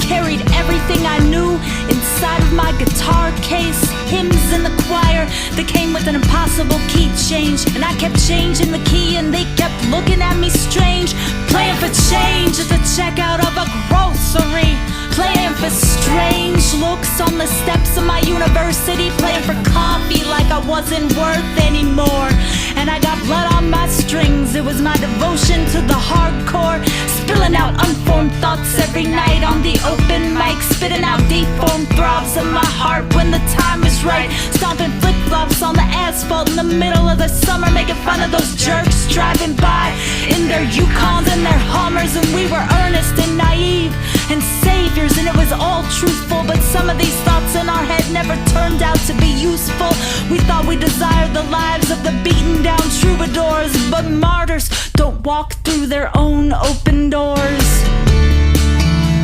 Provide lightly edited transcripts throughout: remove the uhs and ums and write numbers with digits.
carried everything I knew inside of my guitar case. Hymns in the choir that came with an impossible key change, and I kept changing the key and they kept looking at me strange. Playing for change at the checkout of a grocery, playing for strange looks on the steps of my university, playing for coffee like I wasn't worth anymore. And I got blood on my strings, it was my devotion to the hardcore, spilling out unformed thoughts every night on the open mic, spitting out deformed throbs of my heart when the time is right, stomping flip-flops on the asphalt in the middle of the summer, making fun of those jerks driving by in their Yukons and their Hummers. And we were earnest and naive and saviors, and it was all truthful, but some of these thoughts in our head never turned out to be useful. We thought we desired the lives of the beaten down troubadours, but martyrs don't walk through their own open doors.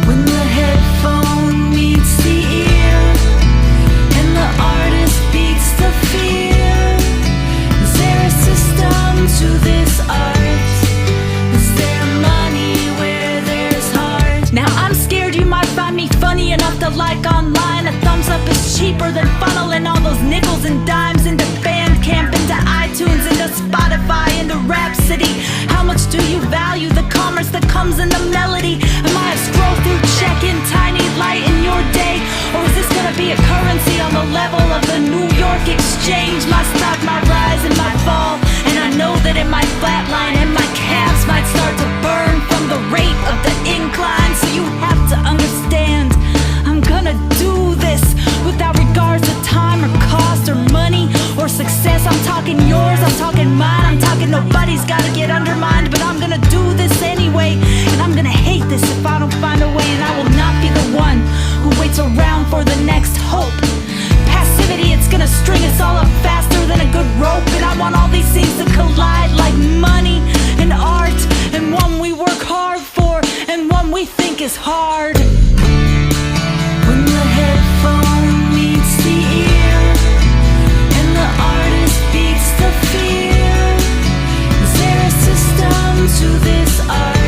When the headphone meets the ear and the artist beats the fear, is there a system to this art? Is there money where there's heart? Now I'm scared you might find me funny enough to like online. A thumbs up is cheaper than funneling all those nickels and dimes into Bandcamp, into iTunes, into Spotify, into Rhapsody. How much do you value the commerce that comes in the melody? Am I a scroll through check-in tiny light in your day? Or is this gonna be a currency on the level of the New York Exchange? My stock might rise and might fall, and I know that it might flatline, and my calves might start to burn from the rate of the incline. So you have to understand, I'm gonna do this without regards to time or cost or money or success. I'm talking yours, I'm talking mine, I'm talking nobody's gotta get undermined, but I'm gonna do this anyway. And I'm gonna hate this if I don't find a way, and I will not be the one who waits around for the next hope. Passivity, it's gonna string us all up faster than a good rope, and I want all these things to collide like money and art, and one we work hard for and one we think is hard. When the headphone meets the ear and the artist beats the fear, is there a system to this art?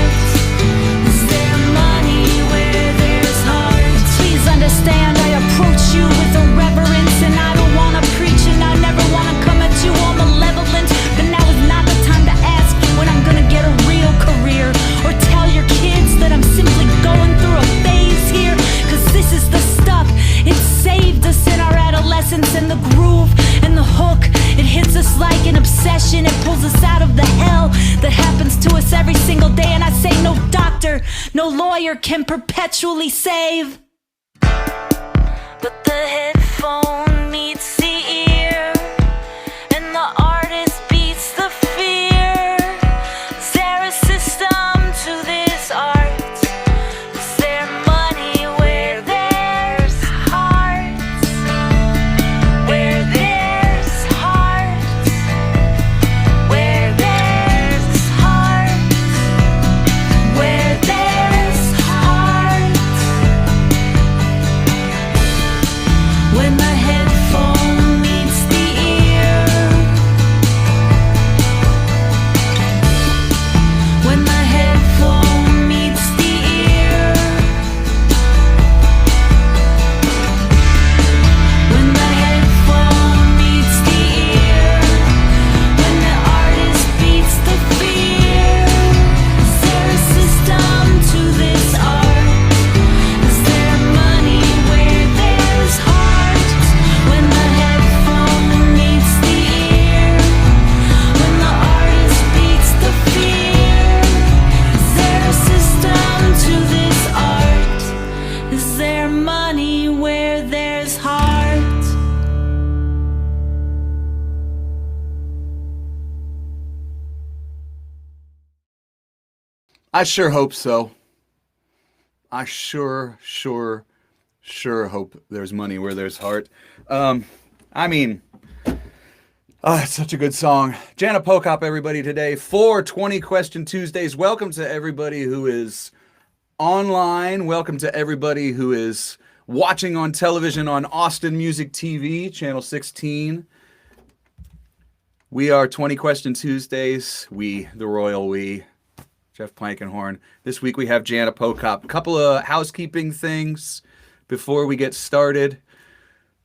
Is there money where there's heart? Please understand, I approach you with a reverence, and I don't wanna preach, and I never wanna come at you all malevolent, but now is not the time to ask when I'm gonna get a real career, or tell your kids that I'm simply going through a phase here. Cause this is the stuff, it saved us in our adolescence, and the groove and the hook, it hits us like an obsession. It pulls us out of the hell that happens to us every single day. And I say no doctor, no lawyer can perpetually save. But the headphone meets the ear and the artist beats the fear. Is there a system to this art? Is there money where there's heart? Where there's heart? Where there's heart? Where there's heart? When the headphone meets the ear, when the headphone meets the ear, when the headphone meets the ear, when the artist beats the fear, is there a system to this art? Is there money where there's heart? When the headphone meets the ear, when the artist beats the fear, is there a system to this art? Is there money where there's heart? I sure hope so. I sure hope there's money where there's heart. I mean, it's such a good song. Jana Pochop, everybody, today for 20 Question Tuesdays. Welcome to everybody who is online. Welcome to everybody who is watching on television on Austin Music TV, channel 16. We are 20 Question Tuesdays. We, the royal we. Jeff Plankenhorn. This week we have Jana Pochop. A couple of housekeeping things before we get started.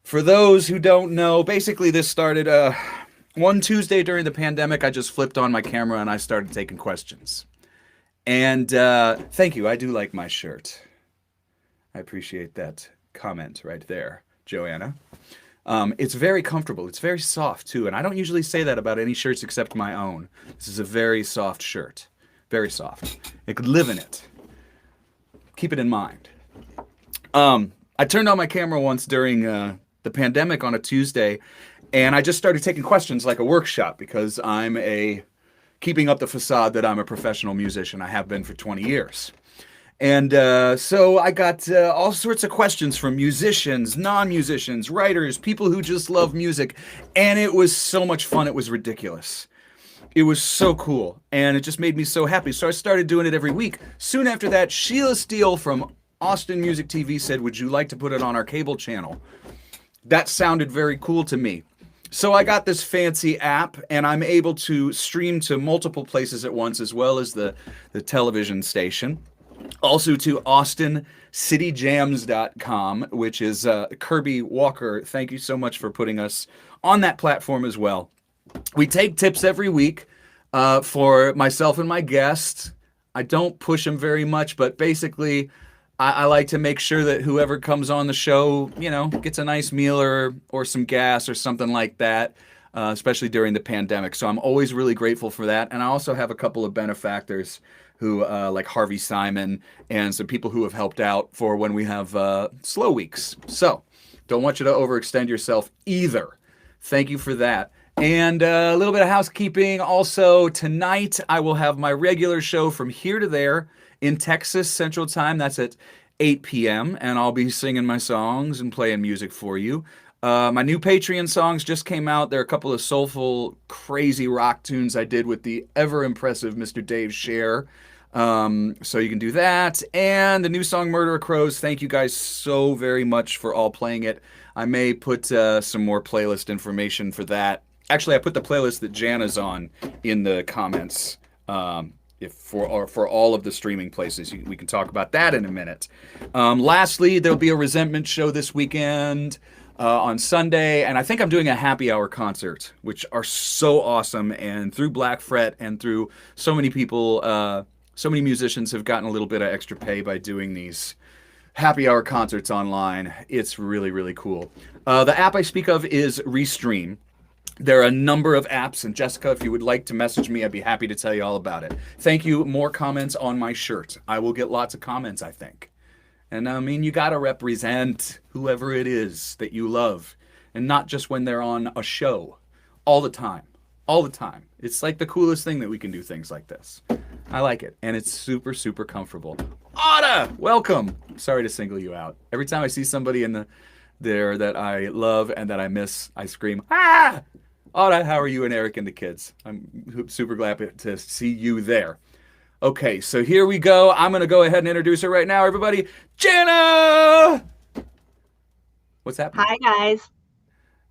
For those who don't know, basically this started one Tuesday during the pandemic. I just flipped on my camera and I started taking questions. And thank you. I do like my shirt. I appreciate that comment right there, Joanna. It's very comfortable. It's very soft too. And I don't usually say that about any shirts except my own. This is a very soft shirt. Very soft. It could live in it. Keep it in mind. I turned on my camera once during the pandemic on a Tuesday, and I just started taking questions like a workshop because I'm keeping up the facade that I'm a professional musician. I have been for 20 years. And so I got all sorts of questions from musicians, non-musicians, writers, people who just love music. And it was so much fun. It was ridiculous. It was so cool. And it just made me so happy. So I started doing it every week. Soon after that, Sheila Steele from Austin Music TV said, would you like to put it on our cable channel? That sounded very cool to me. So I got this fancy app, and I'm able to stream to multiple places at once, as well as the television station. Also to AustinCityJams.com, which is Kirby Walker. Thank you so much for putting us on that platform as well. We take tips every week for myself and my guests. I don't push them very much, but basically I like to make sure that whoever comes on the show, gets a nice meal or some gas or something like that, especially during the pandemic. So I'm always really grateful for that. And I also have a couple of benefactors who like Harvey Simon and some people who have helped out for when we have slow weeks. So don't want you to overextend yourself either. Thank you for that. And a little bit of housekeeping. Also tonight I will have my regular show From Here to There in Texas Central Time. That's at 8 p.m. and I'll be singing my songs and playing music for you. My new Patreon songs just came out. There are a couple of soulful, crazy rock tunes I did with the ever impressive Mr. Dave Scher. So you can do that. And the new song Murder Crows. Thank you guys so very much for all playing it. I may put some more playlist information for that. Actually, I put the playlist that Jana's on in the comments for all of the streaming places. We can talk about that in a minute. Lastly, there'll be a Resentment show this weekend on Sunday, and I think I'm doing a happy hour concert, which are so awesome. And through Black Fret and through so many people, so many musicians have gotten a little bit of extra pay by doing these happy hour concerts online. It's really, really cool. The app I speak of is Restream. There are a number of apps, and Jessica, if you would like to message me, I'd be happy to tell you all about it. Thank you. More comments on my shirt. I will get lots of comments, I think. And I mean, you got to represent whoever it is that you love, and not just when they're on a show. All the time. All the time. It's like the coolest thing that we can do things like this. I like it, and it's super, super comfortable. Otta, welcome. Sorry to single you out. Every time I see somebody in there that I love and that I miss, I scream, ah! Otta, how are you and Eric and the kids? I'm super glad to see you there. Okay, so here we go. I'm going to go ahead and introduce her right now, everybody. Jana! What's happening? Hi, guys.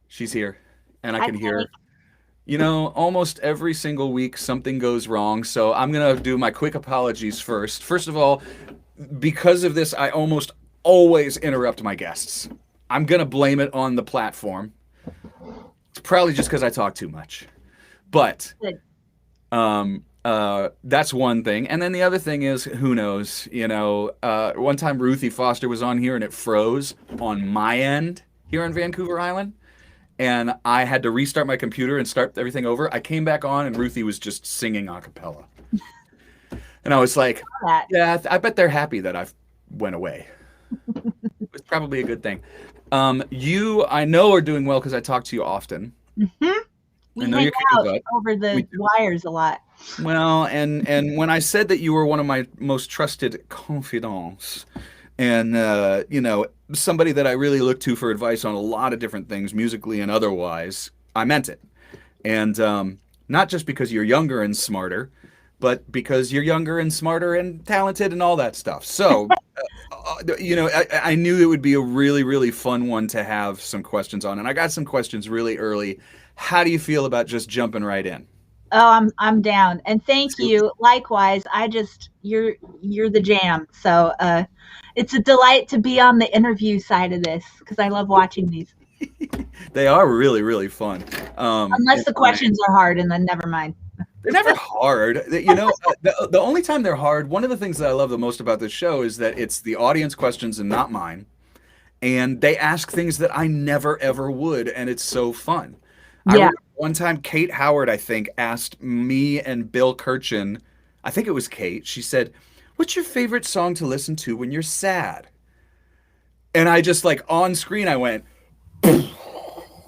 She's here, and I can hear her. Almost every single week something goes wrong, so I'm going to do my quick apologies first. First of all, because of this, I almost always interrupt my guests. I'm going to blame it on the platform. It's probably just because I talk too much. But that's one thing. And then the other thing is, who knows? One time Ruthie Foster was on here and it froze on my end here on Vancouver Island. And I had to restart my computer and start everything over. I came back on and Ruthie was just singing a cappella. And I was like, yeah, I bet they're happy that I've went away. It's probably a good thing. You, I know, are doing well because I talk to you often. Mm-hmm. We hang out over the wires a lot. Well, and when I said that you were one of my most trusted confidants, and somebody that I really look to for advice on a lot of different things, musically and otherwise, I meant it. And not just because you're younger and smarter, but because you're younger and smarter and talented and all that stuff. So, I knew it would be a really, really fun one to have some questions on. And I got some questions really early. How do you feel about just jumping right in? I'm down. And thank you. Likewise. You're the jam. So it's a delight to be on the interview side of this because I love watching these. They are really, really fun. Unless the questions are hard, and then never mind. They're never hard. You know, the only time they're hard, one of the things that I love the most about this show is that it's the audience questions and not mine. And they ask things that I never, ever would. And it's so fun. I remember one time Kate Howard, I think, asked me and Bill Kirchin, I think it was Kate, she said, "What's your favorite song to listen to when you're sad?" And I just like on screen, I went,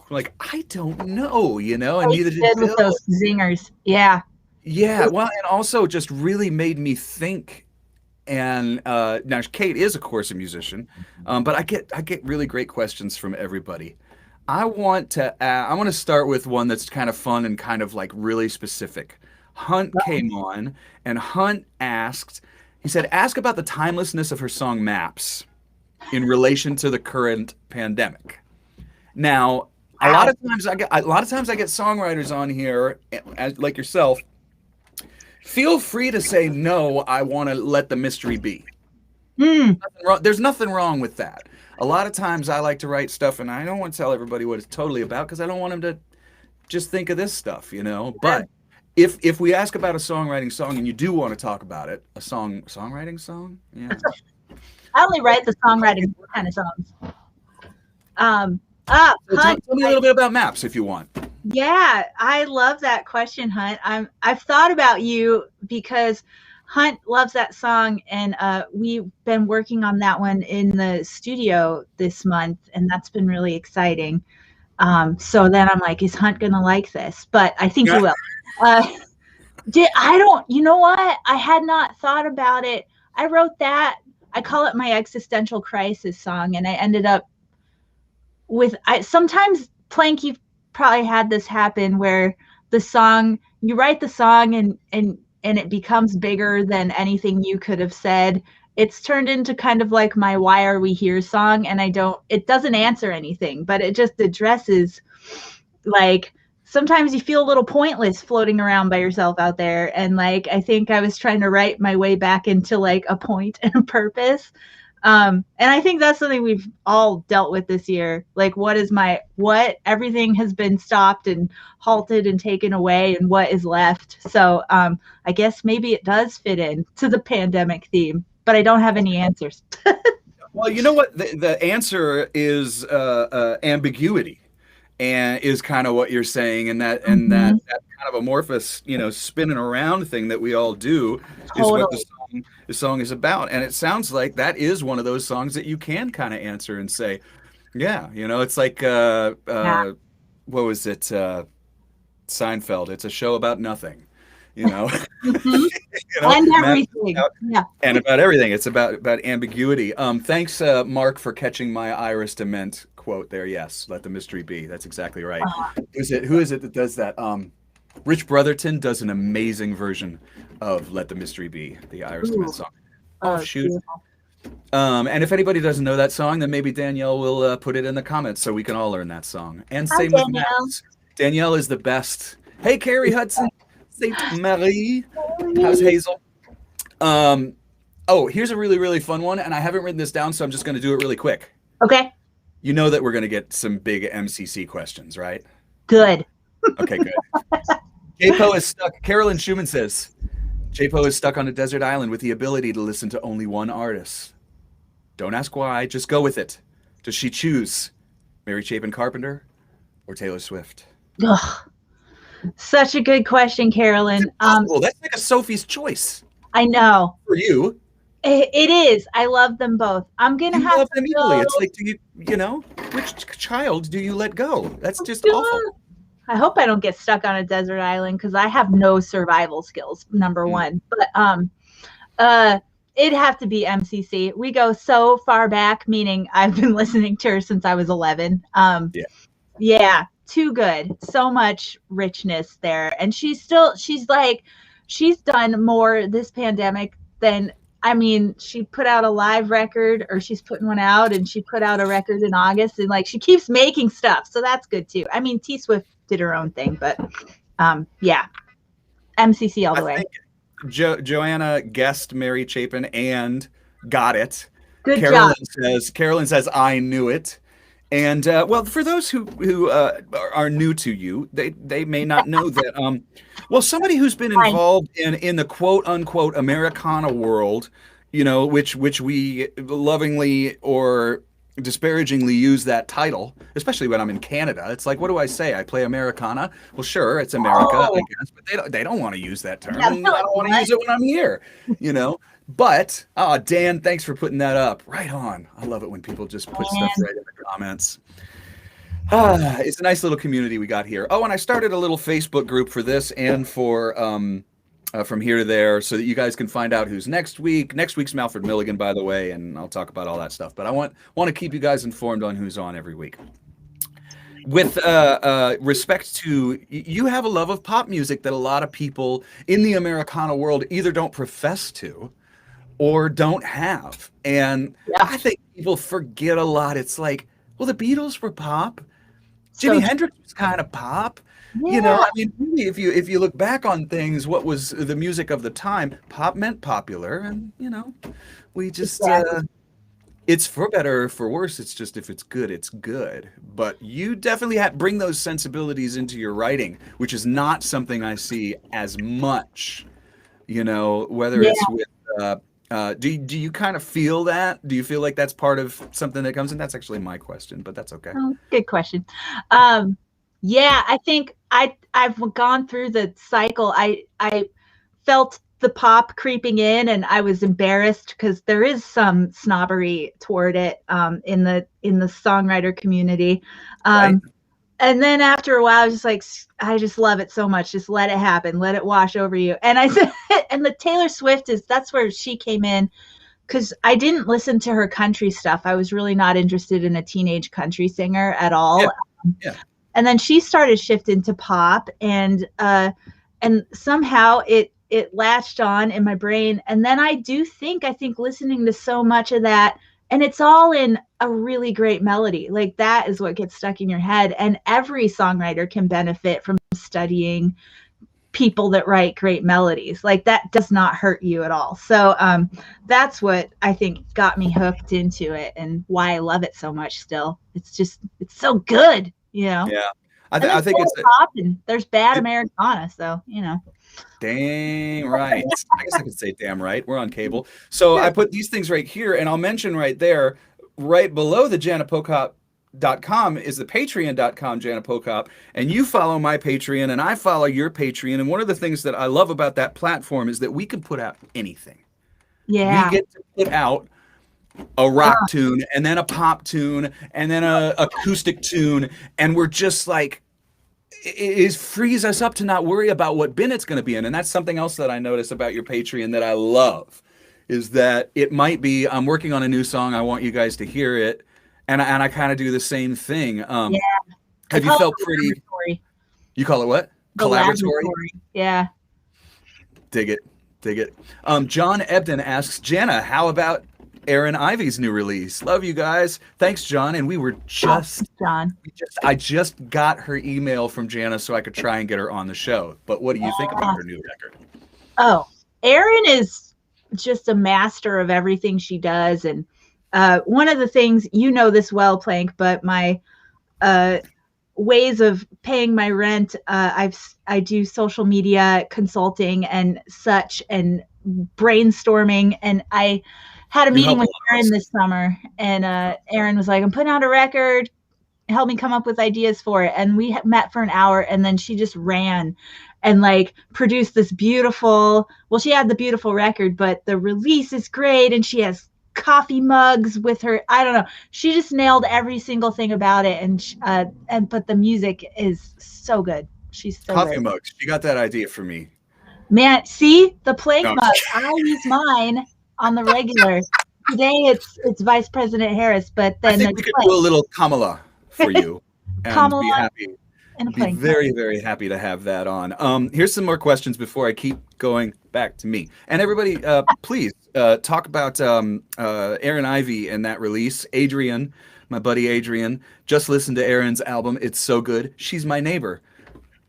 like, I don't know, you know, and neither did Bill. With those zingers. Yeah. Yeah. Well, and also just really made me think. And now Kate is, of course, a musician, but I get really great questions from everybody. I want to start with one that's kind of fun and kind of like really specific. Hunt came on, and Hunt asked. He said, "Ask about the timelessness of her song Maps in relation to the current pandemic." Now, a lot of times I get songwriters on here, like yourself. Feel free to say no. I want to let the mystery be. There's nothing wrong with that. A lot of times I like to write stuff, and I don't want to tell everybody what it's totally about because I don't want them to just think of this stuff, you know. But if we ask about a songwriting song and you do want to talk about it, songwriting song, yeah. I only write the songwriting kind of songs. Tell me a little bit about Maps if you want. Yeah, I love that question, Hunt. I've thought about you because Hunt loves that song, and we've been working on that one in the studio this month, and that's been really exciting. So then I'm like, is Hunt gonna like this? But I think he will. You know what? I had not thought about it. I wrote that. I call it my existential crisis song, and I ended up with. Sometimes Planky probably had this happen where you write the song and it becomes bigger than anything you could have said. It's turned into kind of like my "Why Are We Here" song, and it doesn't answer anything, but it just addresses, like, sometimes you feel a little pointless floating around by yourself out there, and like I think I was trying to write my way back into like a point and a purpose. And I think that's something we've all dealt with this year. Like, everything has been stopped and halted and taken away, and what is left. So I guess maybe it does fit in to the pandemic theme, but I don't have any answers. Well, you know what? The answer is ambiguity, and is kind of what you're saying, and that kind of amorphous, you know, spinning around thing that we all do is what the song is about. And it sounds like that is one of those songs that you can kind of answer and say, yeah, you know, it's like what was it? Seinfeld. It's a show about nothing, you know. You know, and everything. And about everything. It's about ambiguity. Thanks, Mark, for catching my Iris Dement quote there. Yes, let the mystery be. That's exactly right. Who is it that does that? Rich Brotherton does an amazing version of "Let the Mystery Be," the Iris Dement song. Oh, shoot. Beautiful. And if anybody doesn't know that song, then maybe Danielle will put it in the comments so we can all learn that song. And same with Maps. Danielle is the best. Hey, Carrie Hudson, Saint Marie. How's Hazel? Here's a really, really fun one, and I haven't written this down, so I'm just going to do it really quick. Okay. You know that we're going to get some big MCC questions, right? Good. Okay, good. J-Po is stuck. Carolyn Schumann says, J-Po is stuck on a desert island with the ability to listen to only one artist. Don't ask why, just go with it. Does she choose Mary Chapin Carpenter or Taylor Swift? Ugh. Such a good question, Carolyn. That's like a Sophie's choice. I know. For you. It is. I love them both. I'm going to have love them equally. It's like, do you know, which child do you let go? That's just awful. I hope I don't get stuck on a desert island because I have no survival skills, number one. But it'd have to be MCC. We go so far back, meaning I've been listening to her since I was 11. Yeah, too good. So much richness there. And she's done more this pandemic than, I mean, she put out a live record, or she's putting one out, and she put out a record in August, and like she keeps making stuff. So that's good too. I mean, T Swift did her own thing, but yeah. MCC all I the way. think Joanna guessed Mary Chapin and got it. Good job. Carolyn says I knew it. And well, for those who are new to you, they may not know that. Well, somebody who's been Fine. involved in the quote unquote Americana world, you know, which we lovingly or disparagingly use that title, especially when I'm in Canada. It's like, what do I say? I play Americana. Well, sure, it's America, I guess, but they don't want to use that term. Yeah, And I don't want to use it when I'm here, you know. But Dan, thanks for putting that up. Right on. I love it when people just put stuff right in the comments. It's a nice little community we got here. Oh, and I started a little Facebook group for this and for from here to there, so that you guys can find out who's next week. Next week's Malford Milligan, by the way, and I'll talk about all that stuff. But I want to keep you guys informed on who's on every week. With respect to, you have a love of pop music that a lot of people in the Americana world either don't profess to or don't have. And I think people forget a lot. It's like, well, the Beatles were pop. Jimi Hendrix was kind of pop. Yeah. You know, I mean, really, if you look back on things, what was the music of the time? Pop meant popular, and you know, we just it's for better or for worse. It's just if it's good, it's good. But you definitely bring those sensibilities into your writing, which is not something I see as much. You know, whether it's with do you kind of feel that? Do you feel like that's part of something that comes in? That's actually my question, but that's okay. Oh, good question. Yeah, I think I've gone through the cycle. I felt the pop creeping in, and I was embarrassed because there is some snobbery toward it in the songwriter community. Right. And then after a while, I was just like, I just love it so much. Just let it happen. Let it wash over you. And I said, and the Taylor Swift that's where she came in, because I didn't listen to her country stuff. I was really not interested in a teenage country singer at all. Yeah. And then she started shifting to pop, and somehow it latched on in my brain. And then I think listening to so much of that, and it's all in a really great melody. Like that is what gets stuck in your head. And every songwriter can benefit from studying people that write great melodies. Like that does not hurt you at all. So that's what I think got me hooked into it, and why I love it so much still. It's so good, you know? Yeah. I think it's pop, and there's bad Americana. So, you know. Dang right. I guess I could say damn right. We're on cable. So I put these things right here, and I'll mention right there, right below the JanaPochop.com is the Patreon.com Jana Pochop, and you follow my Patreon and I follow your Patreon. And one of the things that I love about that platform is that we can put out anything. Yeah. We get to put out a rock tune, and then a pop tune, and then a acoustic tune, and we're just like, it frees us up to not worry about what bin it's going to be in. And that's something else that I notice about your Patreon that I love, is that it might be, I'm working on a new song, I want you guys to hear it, and I kind of do the same thing. Have you felt pretty? You call it what? Collaboratory? Yeah. Dig it. John Ebden asks, Jana, how about Erin Ivey's new release? Love you guys. Thanks, John. And we were I just got her email from Jana so I could try and get her on the show. But what do you think about her new record? Oh, Erin is just a master of everything she does. And one of the things, you know this well, Plank, but my ways of paying my rent, I do social media consulting and such, and brainstorming, and I had a meeting with Erin this summer, and Erin was like, I'm putting out a record, help me come up with ideas for it. And we met for an hour, and then she just ran and like produced this beautiful, well, she had the beautiful record, but the release is great, and she has coffee mugs with her. I don't know. She just nailed every single thing about it, but the music is so good. She's so coffee great. Mugs. She got that idea for me. Man, see the Plank mug. I use mine on the regular. Today it's Vice President Harris, but then I think we could do a little Kamala for you, and Kamala be happy. Be very, very happy to have that on. Here's some more questions before I keep going back to me. And everybody, please talk about Erin Ivey and that release. Adrian, my buddy Adrian, just listened to Erin's album. It's so good. She's my neighbor.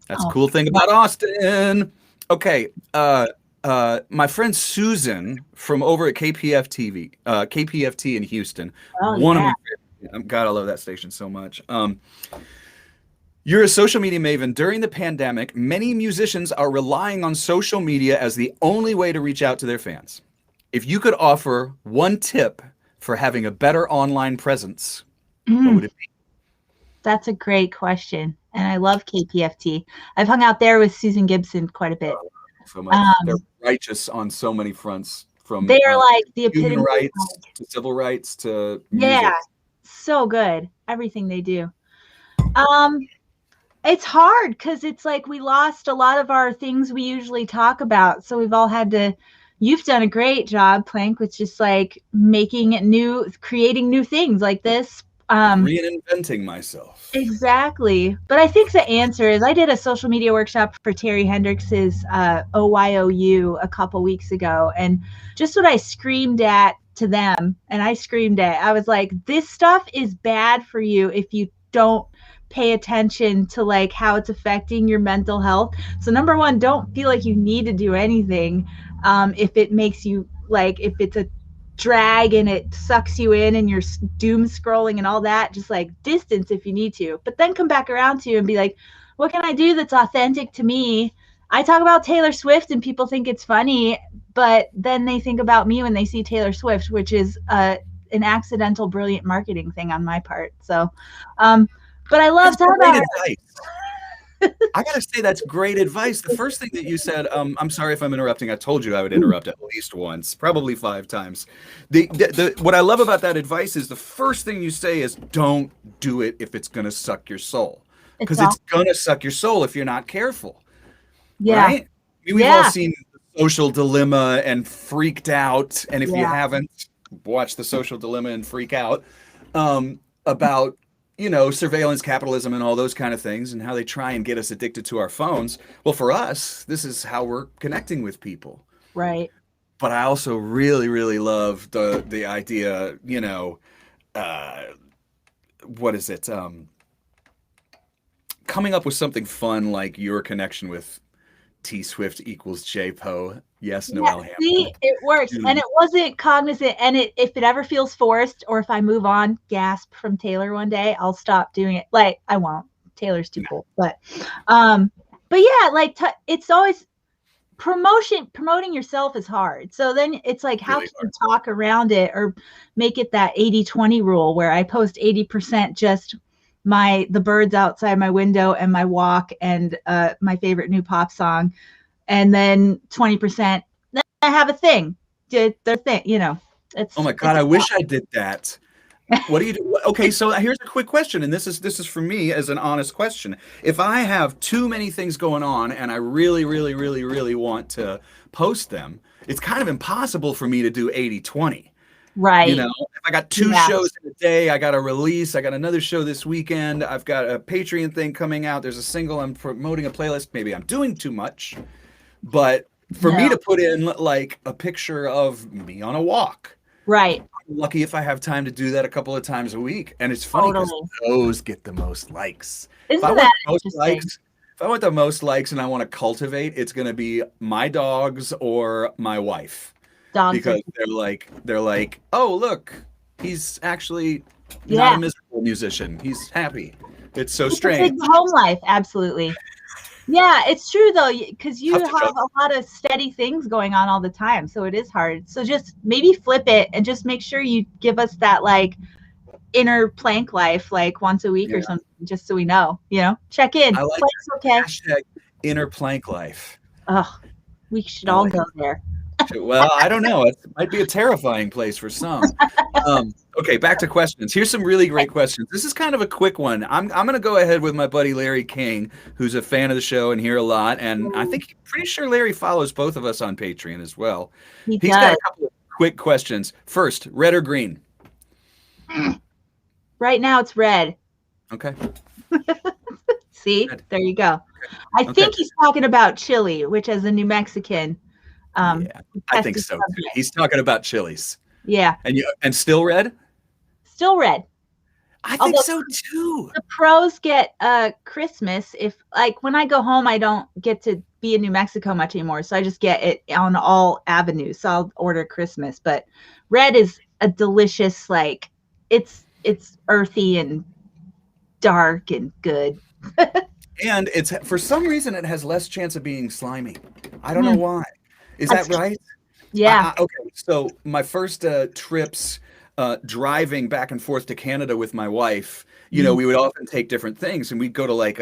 That's a cool thing about Austin. Okay. My friend Susan from over at KPFT in Houston. Oh One of yeah. my favorite. God, I love that station so much. You're a social media maven. During the pandemic, many musicians are relying on social media as the only way to reach out to their fans. If you could offer one tip for having a better online presence, what Mm, would it be? that's a great question. And I love KPFT. I've hung out there with Susan Gibson quite a bit. So much. They're Um, righteous on so many fronts, from they are like the human epitome rights of, to civil rights to yeah, music. so good. Everything they do. Um, it's hard because it's like we lost a lot of our things we usually talk about. So we've all had to, you've done a great job, Plank, with just like creating new things like this. Reinventing myself. Exactly. But I think the answer is I did a social media workshop for Terry Hendricks's OYOU a couple weeks ago. And just what I screamed at to them, and I screamed at, I was like, this stuff is bad for you if you don't pay attention to like how it's affecting your mental health. So number one, don't feel like you need to do anything if it makes you like, if it's a drag and it sucks you in and you're doom scrolling and all that, just like distance if you need to, but then come back around to you and be like, what can I do that's authentic to me? I talk about Taylor Swift and people think it's funny, but then they think about me when they see Taylor Swift, which is an accidental brilliant marketing thing on my part. So but I love That's talking great about her. advice. I gotta say that's great advice. The first thing that you said, I'm sorry if I'm interrupting. I told you I would interrupt at least once, probably 5 times. What I love about that advice is the first thing you say is don't do it if it's gonna suck your soul, It's because all, it's gonna suck your soul if you're not careful, yeah, right? I mean, we've all yeah, seen The Social Dilemma and freaked out, and if you yeah, haven't, watch The Social Dilemma and freak out about surveillance capitalism and all those kind of things and how they try and get us addicted to our phones. Well, for us, this is how we're connecting with people. right. But I also really, really love the idea, uh, what is it? Coming up with something fun like your connection with T Swift equals J Po. Yes, Yeah, Noel Hampton. see, it works. And it wasn't cognizant. And if it ever feels forced, or if I move on, gasp from Taylor one day, I'll stop doing it. Like I won't. Taylor's too cool. Um, but yeah, like it's always promoting yourself is hard. So then it's like, how Really can you talk around it or make it that 80-20 rule where I post 80% just the birds outside my window and my walk and my favorite new pop song, and then 20% then I have a thing, did their thing, Oh my it's God, I wish I did that. What do you do? Okay, so here's a quick question, and this is for me as an honest question. If I have too many things going on and I really, really, really, really want to post them, it's kind of impossible for me to do 80-20. right. If I got two Yeah, shows in a day, I got a release, I got another show this weekend, I've got a Patreon thing coming out, there's a single, I'm promoting a playlist, maybe I'm doing too much. But for me no, to put in like a picture of me on a walk, right, I'm lucky if I have time to do that a couple of times a week. And it's funny because totally. those get the most likes. If I Isn't want that the most interesting? likes, if I want the most likes and I want to cultivate, it's going to be my dogs or my wife, Dogs are, because they're like, oh look, he's actually not a yeah, miserable musician. He's happy. It's so it's a strange. big home life, absolutely. Yeah, it's true though, because you Tough have to juggle. a lot of steady things going on all the time, so it is hard. So just maybe flip it and just make sure you give us that like inner plank life like once a week Yeah, or something, just so we know, check in. I like Plank's okay. hashtag inner plank life. Oh, we should I all like go there. Well, I don't know. It might be a terrifying place for some. Okay, back to questions. Here's some really great questions. This is kind of a quick one. I'm going to go ahead with my buddy Larry King, who's a fan of the show and here a lot. And I think pretty sure Larry follows both of us on Patreon as well. He He's got does. a couple of quick questions. First, red or green? Right now it's red. Okay. See, Red. there you go. I Okay. think he's talking about chili, which as a New Mexican, Yeah, I think tested so too. subject. He's talking about chilies. Yeah, And still red? still red. I think Although so too. the pros get Christmas. If like when I go home, I don't get to be in New Mexico much anymore, so I just get it on all avenues. So I'll order Christmas. But red is a delicious, like it's earthy and dark and good. And it's for some reason it has less chance of being slimy. I don't know Mm, why. Is that that's- right? yeah. Okay, so my first trips driving back and forth to Canada with my wife, Mm, we would often take different things, and we'd go to like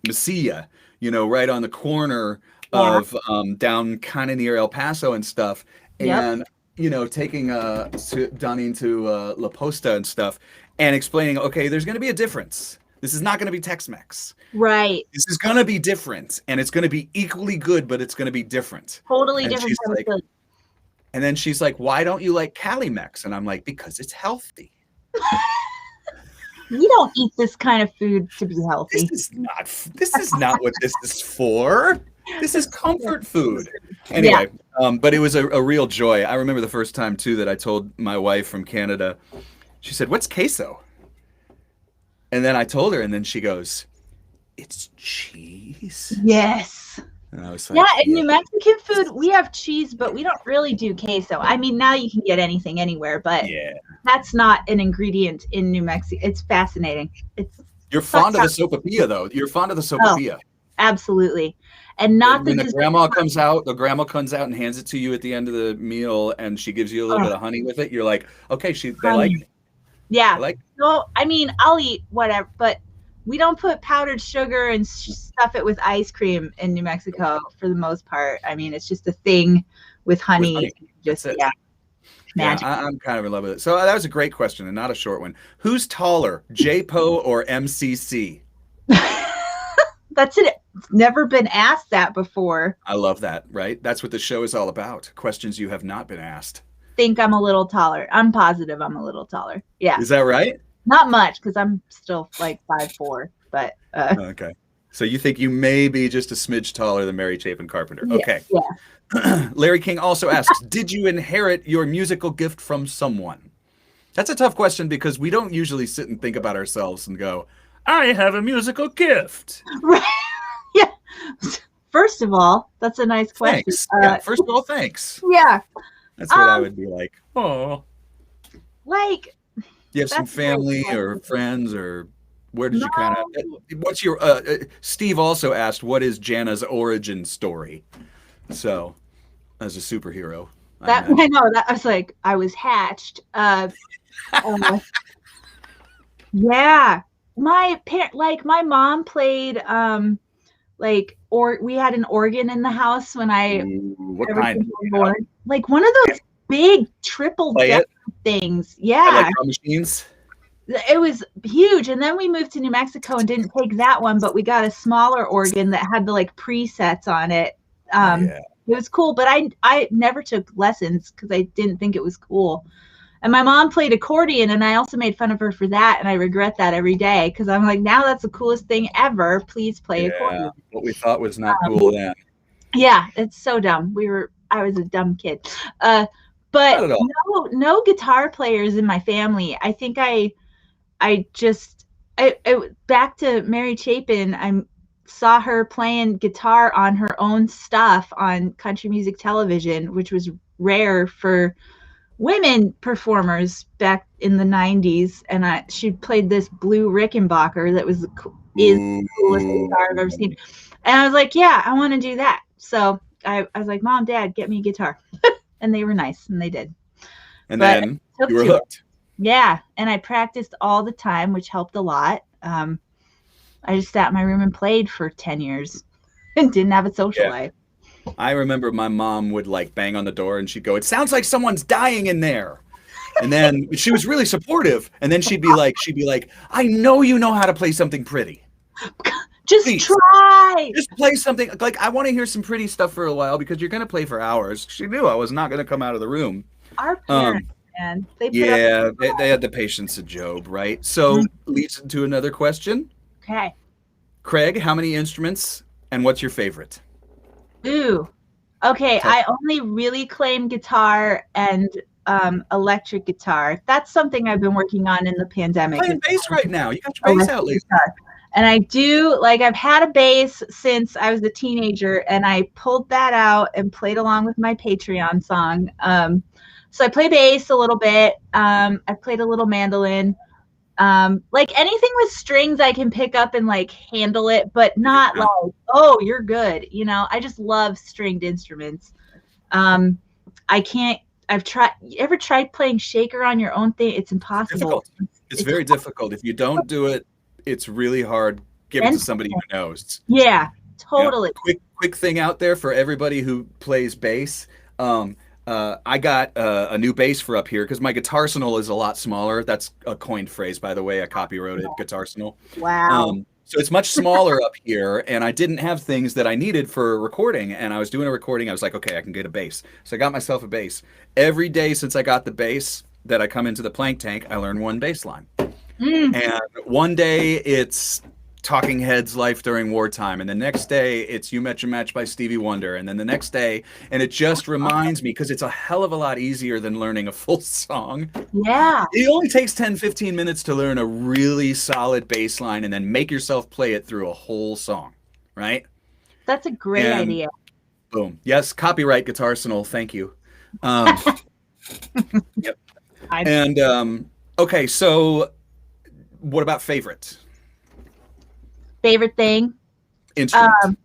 Mesilla, right on the corner yeah. of down kind of near El Paso and stuff, Yep. and taking Dunning to La Posta and stuff, and explaining, okay, there's going to be a difference. This is not going to be Tex-Mex. Right. This is going to be different, and it's going to be equally good, but it's going to be different. Totally And different she's kind of like, food. and then she's like, "Why don't you like Cali-Mex?" And I'm like, "Because it's healthy. You don't eat this kind of food to be This healthy. is not. This is not what this is for. This is comfort food." Anyway, but it was a real joy. I remember the first time too that I told my wife from Canada. She said, "What's queso?" And then I told her, and then she goes, "It's cheese." Yes. And I was Yeah, like, in New Mexican food, we have cheese, but we don't really do queso. I mean, now you can get anything anywhere, but yeah. that's not an ingredient in New Mexico. It's fascinating. It's You're fond of the sopapilla, though. You're fond of the sopapilla. absolutely. And not When the the grandma comes out, and hands it to you at the end of the meal, and she gives you a little bit of honey with it. You're like, okay, they like it. Yeah. They like it. So, I mean, I'll eat whatever, but we don't put powdered sugar and stuff it with ice cream in New Mexico for the most part. I mean, it's just a thing with honey. Just, That's it. yeah. Yeah, Magic. I'm kind of in love with it. So that was a great question and not a short one. Who's taller, J-Po or MCC? That's it. Never been asked that before. I love that, right? That's what the show is all about. Questions you have not been asked. Think I'm a little taller. I'm positive I'm a little taller. Yeah. Is that right? Not much because I'm still like 5'4", but Okay. So you think you may be just a smidge taller than Mary Chapin Carpenter. Okay. Yeah. Larry King also asks, did you inherit your musical gift from someone? That's a tough question because we don't usually sit and think about ourselves and go, I have a musical gift. Right. Yeah. First of all, that's a nice question. Thanks. Yeah, first of all, thanks. Yeah. That's what I would be like. Oh. Like, you have some family or friends, or where did you kind of, what's your, Steve also asked, what is Jana's origin story? So, as a superhero. I know that I was like, I was hatched. Yeah. My parent, like my mom played, we had an organ in the house when what kind? was born. Like one of those big triple deck things. Yeah. Like drum machines? It was huge. And then we moved to New Mexico and didn't take that one, but we got a smaller organ that had the like presets on it. It was cool, but I never took lessons because I didn't think it was cool. And my mom played accordion, and I also made fun of her for that, and I regret that every day because I'm like, now that's the coolest thing ever. Please play accordion. What we thought was not cool then. Yeah, it's so dumb. I was a dumb kid. But no guitar players in my family. I think back to Mary Chapin, I saw her playing guitar on her own stuff on country music television, which was rare for women performers back in the 90s. And she played this blue Rickenbacker that is the coolest guitar I've ever seen. And I was like, yeah, I want to do that. So I was like, Mom, Dad, get me a guitar. And they were nice, and they did. And then you were hooked. Yeah, and I practiced all the time, which helped a lot. I just sat in my room and played for 10 years and didn't have a social life. I remember my mom would like bang on the door and she'd go, it sounds like someone's dying in there. And then she was really supportive. And then she'd be like, I know you know how to play something pretty. Just try. Just play something. Like, I want to hear some pretty stuff for a while because you're going to play for hours. She knew I was not going to come out of the room. Our parents, man. They had the patience of Job, right? So leads into another question. Okay. Craig, how many instruments and what's your favorite? Ooh. Okay, I only really claim guitar and electric guitar. That's something I've been working on in the pandemic. Playing bass right now. You got your bass out lately. Guitar. And I do, like, I've had a bass since I was a teenager, and I pulled that out and played along with my Patreon song. So I play bass a little bit. I played a little mandolin. Like anything with strings I can pick up and like handle it, but not like, oh, you're good. You know, I just love stringed instruments. I can't, I've tried, you ever tried playing shaker on your own thing? It's impossible. It's very difficult. If you don't do it, it's really hard. Give it to somebody who knows. Yeah, totally. Quick thing out there for everybody who plays bass. I got a new bass for up here because my guitarsenal is a lot smaller. That's a coined phrase, by the way. I copyrighted guitarsenal. Wow. So it's much smaller up here, and I didn't have things that I needed for recording. And I was doing a recording. I was like, okay, I can get a bass. So I got myself a bass. Every day since I got the bass that I come into the plank tank, I learn one bass line. And one day it's Talking Heads' Life During Wartime, and the next day it's You Met Your Match by Stevie Wonder, and then the next day, and it just reminds me, because it's a hell of a lot easier than learning a full song. Yeah. It only takes 10-15 minutes to learn a really solid bass line and then make yourself play it through a whole song, right? That's a great idea. Boom. Yes, copyright guitarsenal, thank you. Yep. And okay, so what about favorite thing? Instrument.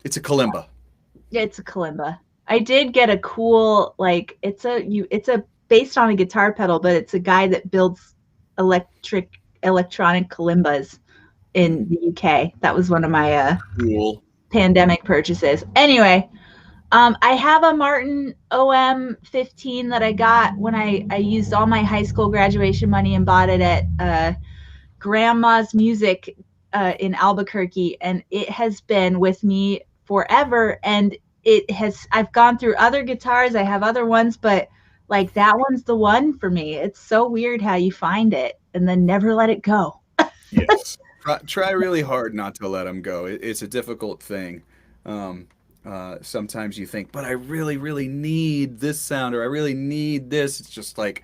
It's a kalimba. It's a kalimba. I did get a cool, like, it's a based on a guitar pedal, but it's a guy that builds electronic kalimbas in the UK. That was one of my cool pandemic purchases. Anyway, I have a Martin OM 15 that I got when I used all my high school graduation money and bought it at Grandma's Music in Albuquerque, and it has been with me forever. And I've gone through other guitars, I have other ones, but like that one's the one for me. It's so weird how you find it and then never let it go. Yes. Try really hard not to let them go. It's a difficult thing. Sometimes you think, but I really, really need this sound, or I really need this. It's just like,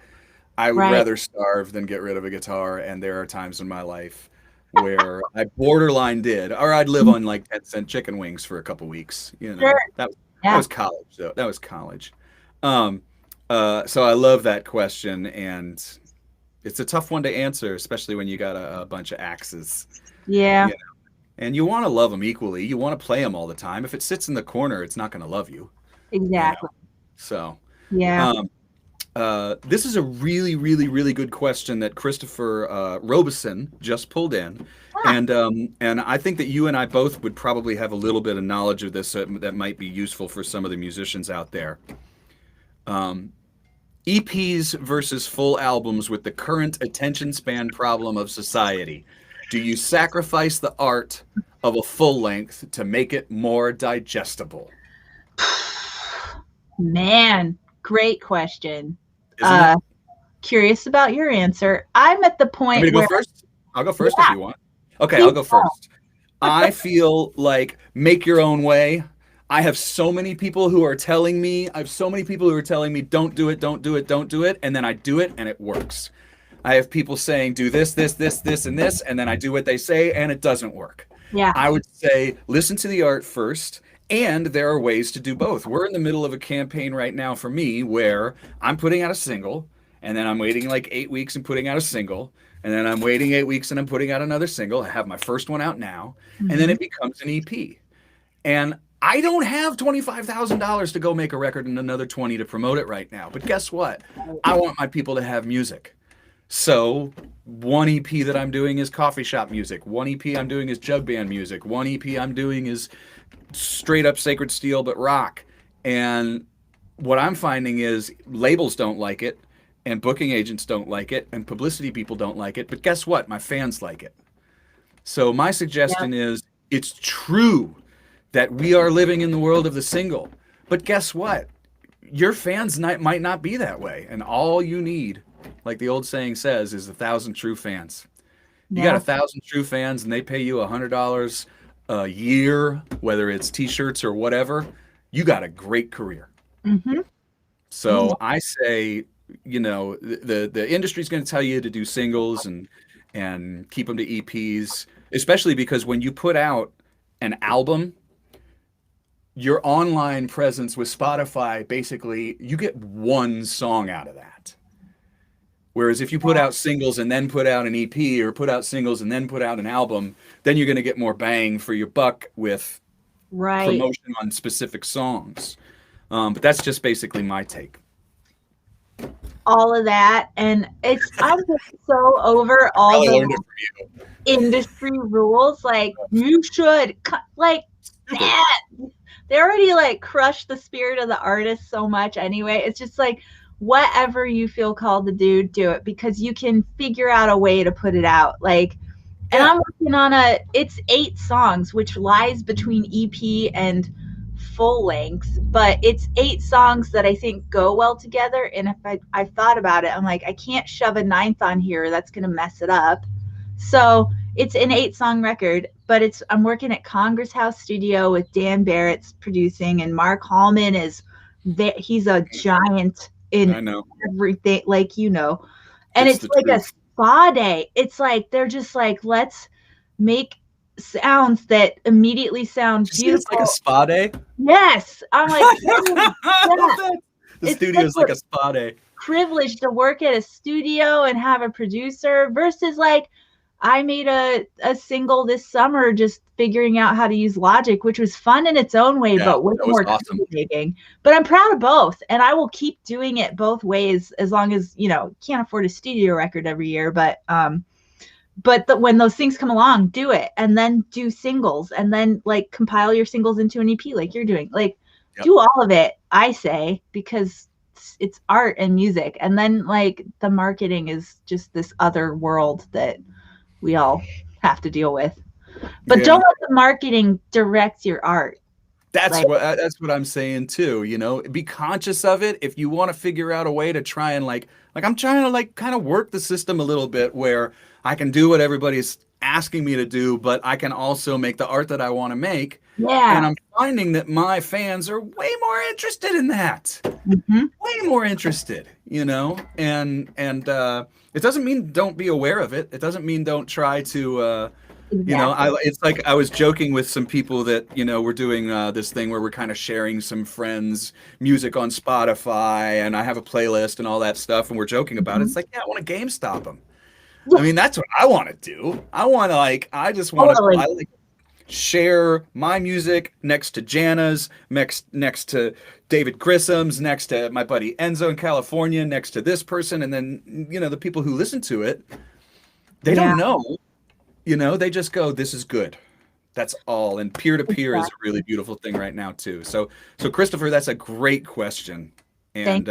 I would rather starve than get rid of a guitar. And there are times in my life where I borderline did, or I'd live on like 10-cent chicken wings for a couple weeks. You know, Sure. that was college though. That was college. So I love that question, and it's a tough one to answer, especially when you got a bunch of axes. Yeah. You know? And you want to love them equally. You want to play them all the time. If it sits in the corner, it's not going to love you. Exactly. You know? So yeah. This is a really, really, really good question that Christopher Robeson just pulled in. And I think that you and I both would probably have a little bit of knowledge of this that might be useful for some of the musicians out there. EPs versus full albums with the current attention span problem of society. Do you sacrifice the art of a full length to make it more digestible? Man, great question. Isn't it? Curious about your answer. I'm at the point Want me to where go first? I'll go first if you want. Okay, I'll go first. I feel like make your own way. I have so many people who are telling me, don't do it, don't do it, don't do it. And then I do it and it works. I have people saying, do this, this, this, this, and this. And then I do what they say and it doesn't work. Yeah. I would say, listen to the art first. And there are ways to do both. We're in the middle of a campaign right now for me where I'm putting out a single, and then I'm waiting like 8 weeks and putting out a single, and then I'm waiting 8 weeks and I'm putting out another single. I have my first one out now, and then it becomes an EP. And I don't have $25,000 to go make a record and another 20 to promote it right now. But guess what? I want my people to have music. So one EP that I'm doing is coffee shop music. One EP I'm doing is jug band music. One EP I'm doing is straight up Sacred Steel, but rock. And what I'm finding is labels don't like it, and booking agents don't like it, and publicity people don't like it. But guess what? My fans like it. So my suggestion is, it's true that we are living in the world of the single. But guess what? Your fans might not be that way. And all you need, like the old saying says, is 1,000 true fans. You got 1,000 true fans and they pay you $100 a year, whether it's t-shirts or whatever, you got a great career. So I say the industry's going to tell you to do singles and keep them to EPs, especially because when you put out an album, your online presence with Spotify, basically, you get one song out of that. Whereas if you put out singles and then put out an EP, or put out singles and then put out an album, then you're going to get more bang for your buck with Right. promotion on specific songs. But that's just basically my take. All of that, and I'm just so over all I the learned it from you. industry rules. Like, you should like that. They already like crush the spirit of the artist so much anyway. It's just like, whatever you feel called to do it, because you can figure out a way to put it out. Like, and Yeah. I'm working on it's 8 songs, which lies between EP and full length, but it's 8 songs that I think go well together. And if I've thought about it, I'm like, I can't shove a 9th on here. That's going to mess it up. So it's an 8-song record, but I'm working at Congress House Studio with Dan Barrett's producing, and Mark Hallman he's a giant in I know. everything, like, and it's like truth. a spa day. It's like, they're just like, let's make sounds that immediately sound beautiful. It's like a spa day. Yes. I'm like, The It's studio's such like a spa day. privilege to work at a studio and have a producer, versus like, I made a single this summer just figuring out how to use Logic, which was fun in its own way, but way that was more awesome. making. But I'm proud of both, and I will keep doing it both ways as long as, can't afford a studio record every year, but when those things come along, do it, and then do singles, and then like compile your singles into an EP like you're doing. Like, do all of it, I say, because it's art and music, and then like the marketing is just this other world that we all have to deal with. But don't let the marketing direct your art. That's what I'm saying too. Be conscious of it. If you want to figure out a way to try and like I'm trying to like kind of work the system a little bit where I can do what everybody's asking me to do, but I can also make the art that I want to make. Yeah. And I'm finding that my fans are way more interested in that. Mm-hmm. Way more interested, and it doesn't mean don't be aware of it. It doesn't mean don't try to, it's like I was joking with some people that, we're doing this thing where we're kind of sharing some friends' music on Spotify, and I have a playlist and all that stuff, and we're joking about it. It's like, I want to GameStop them. I mean, that's what I want to do. I want to I just want to share my music next to Jana's, next to David Grissom's, next to my buddy Enzo in California, next to this person, and then the people who listen to it, they don't know, they just go, this is good. That's all. And peer-to-peer is a really beautiful thing right now too. So Christopher, that's a great question. And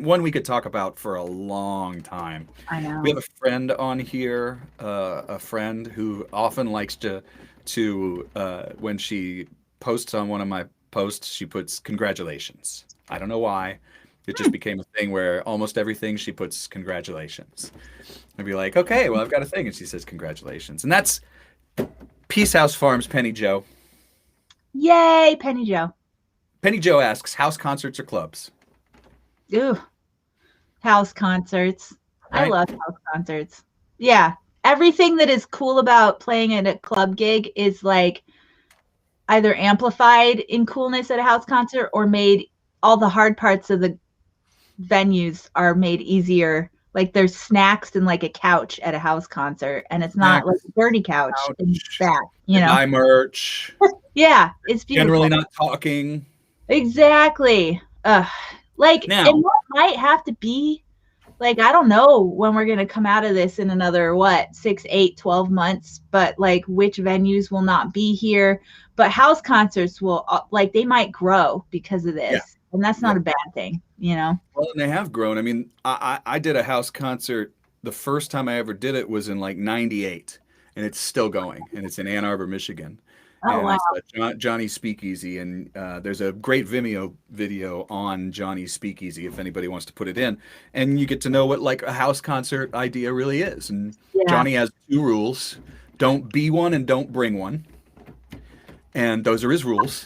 one we could talk about for a long time. I know. We have a friend on here, a friend who often likes to when she posts on one of my posts, she puts congratulations. I don't know why. It just became a thing where almost everything she puts congratulations. I'd be like, okay, well, I've got a thing. And she says congratulations. And that's Peace House Farms Penny Joe. Yay, Penny Joe. Penny Joe asks, house concerts or clubs? Ooh, house concerts. Right? I love house concerts. Yeah. Everything that is cool about playing at a club gig is like either amplified in coolness at a house concert, or made, all the hard parts of the venues are made easier. Like, there's snacks and like a couch at a house concert, and it's not like a dirty couch in that, Buy merch. Yeah, it's beautiful. Generally not talking. Exactly. Like, now, and what might have to be, like, I don't know when we're going to come out of this in another, 6, 8, 12 months, but like which venues will not be here. But house concerts will, like, they might grow because of this. Yeah. And that's not a bad thing, Well, and they have grown. I mean, I did a house concert. The first time I ever did it was in like 98, and it's still going, and it's in Ann Arbor, Michigan. Oh, and wow. It's Johnny's Speakeasy, and there's a great Vimeo video on Johnny's Speakeasy if anybody wants to put it in, and you get to know what like a house concert idea really is. And Johnny has 2 rules: don't be one and don't bring one, and those are his rules,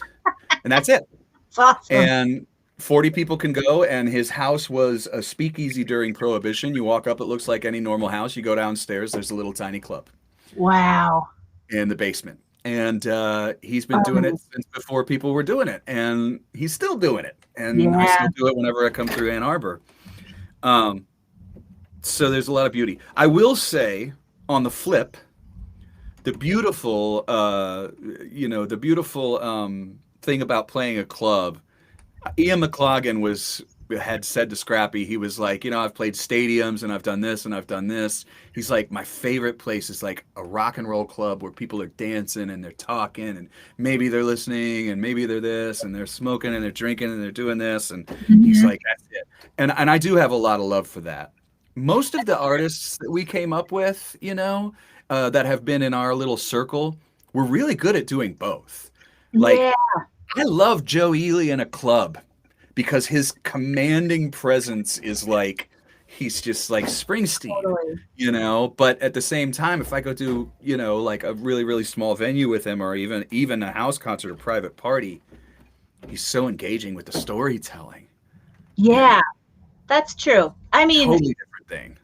and that's it. Awesome. And 40 people can go, and his house was a speakeasy during Prohibition. You walk up, it looks like any normal house. You go downstairs, there's a little tiny club Wow. in the basement. And he's been doing it since before people were doing it, and he's still doing it. And I Yeah. still do it whenever I come through Ann Arbor. So there's a lot of beauty. I will say, on the flip, the beautiful, thing about playing a club. Ian McLagan had said to Scrappy, he was like, I've played stadiums and I've done this and I've done this. He's like, my favorite place is like a rock and roll club where people are dancing and they're talking and maybe they're listening and maybe they're this and they're smoking and they're drinking and they're doing this. And he's like, that's it. And I do have a lot of love for that. Most of the artists that we came up with, that have been in our little circle, we're really good at doing both. Like, Yeah. I love Joe Ely in a club because his commanding presence is like, he's just like Springsteen, Totally. But at the same time, if I go to, like a really, really small venue with him or even a house concert or private party, he's so engaging with the storytelling. Yeah, that's true. I mean, Totally different thing.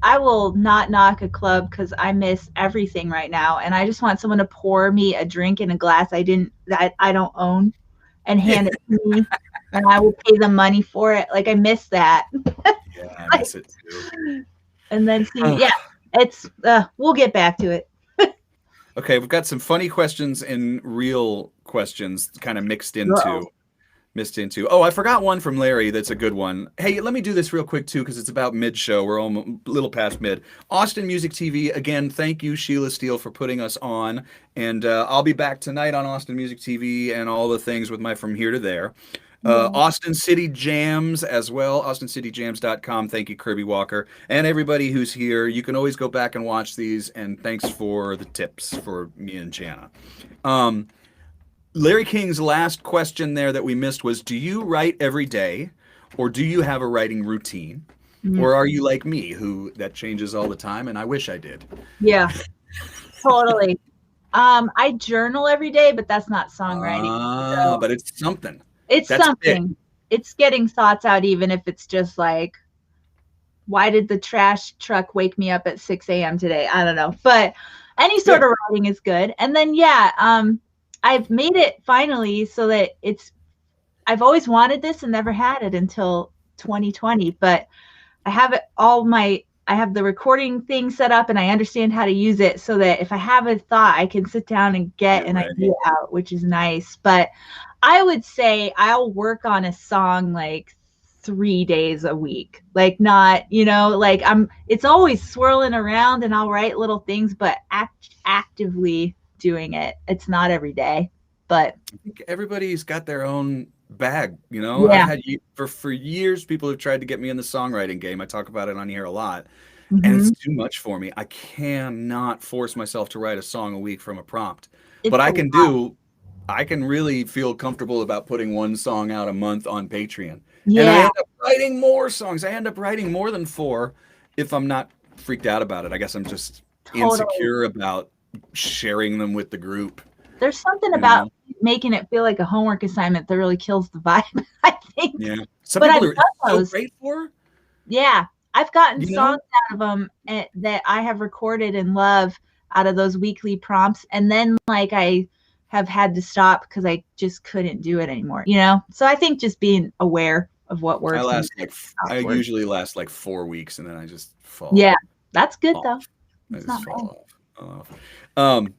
I will not knock a club because I miss everything right now, and I just want someone to pour me a drink in a glass that I don't own, and hand it to me, and I will pay them money for it. Like I miss that. Yeah, I miss it too. And then it's we'll get back to it. Okay, we've got some funny questions and real questions kind of mixed into. Oh, I forgot one from Larry. That's a good one. Hey, let me do this real quick too, because it's about mid-show. We're almost a little past mid. Austin Music TV, again, thank you, Sheila Steele, for putting us on. And I'll be back tonight on Austin Music TV and all the things with my From Here to There. Austin City Jams as well, austincityjams.com. Thank you, Kirby Walker. And everybody who's here, you can always go back and watch these. And thanks for the tips for me and Jana. Larry King's last question there that we missed was, do you write every day or do you have a writing routine? Or are you like me, that changes all the time, and I wish I did? Yeah, totally. I journal every day, but that's not songwriting. But it's something. It's something. It's getting thoughts out, even if it's just like, why did the trash truck wake me up at 6 a.m. today? I don't know. But any sort of writing is good. And then, I've made it finally so that I've always wanted this and never had it until 2020, but I have I have the recording thing set up and I understand how to use it so that if I have a thought, I can sit down and get an idea out, which is nice. But I would say I'll work on a song like 3 days a week, like not, like it's always swirling around and I'll write little things, but actively doing it. It's not every day, but I think everybody's got their own bag, Yeah. I've had for years people have tried to get me in the songwriting game. I talk about it on here a lot, and it's too much for me. I cannot force myself to write a song a week from a prompt. But I can really feel comfortable about putting one song out a month on Patreon. Yeah. And I end up writing more songs. I end up writing more than 4 if I'm not freaked out about it. I guess I'm just insecure about sharing them with the group. There's something about making it feel like a homework assignment that really kills the vibe, I think. Yeah. Some people are so great for. Yeah. I've gotten songs out of them that I have recorded and love out of those weekly prompts. And then like I have had to stop because I just couldn't do it anymore, So I think just being aware of what works. I usually last like 4 weeks and then I just fall. Yeah. That's good off. though. I just fall off.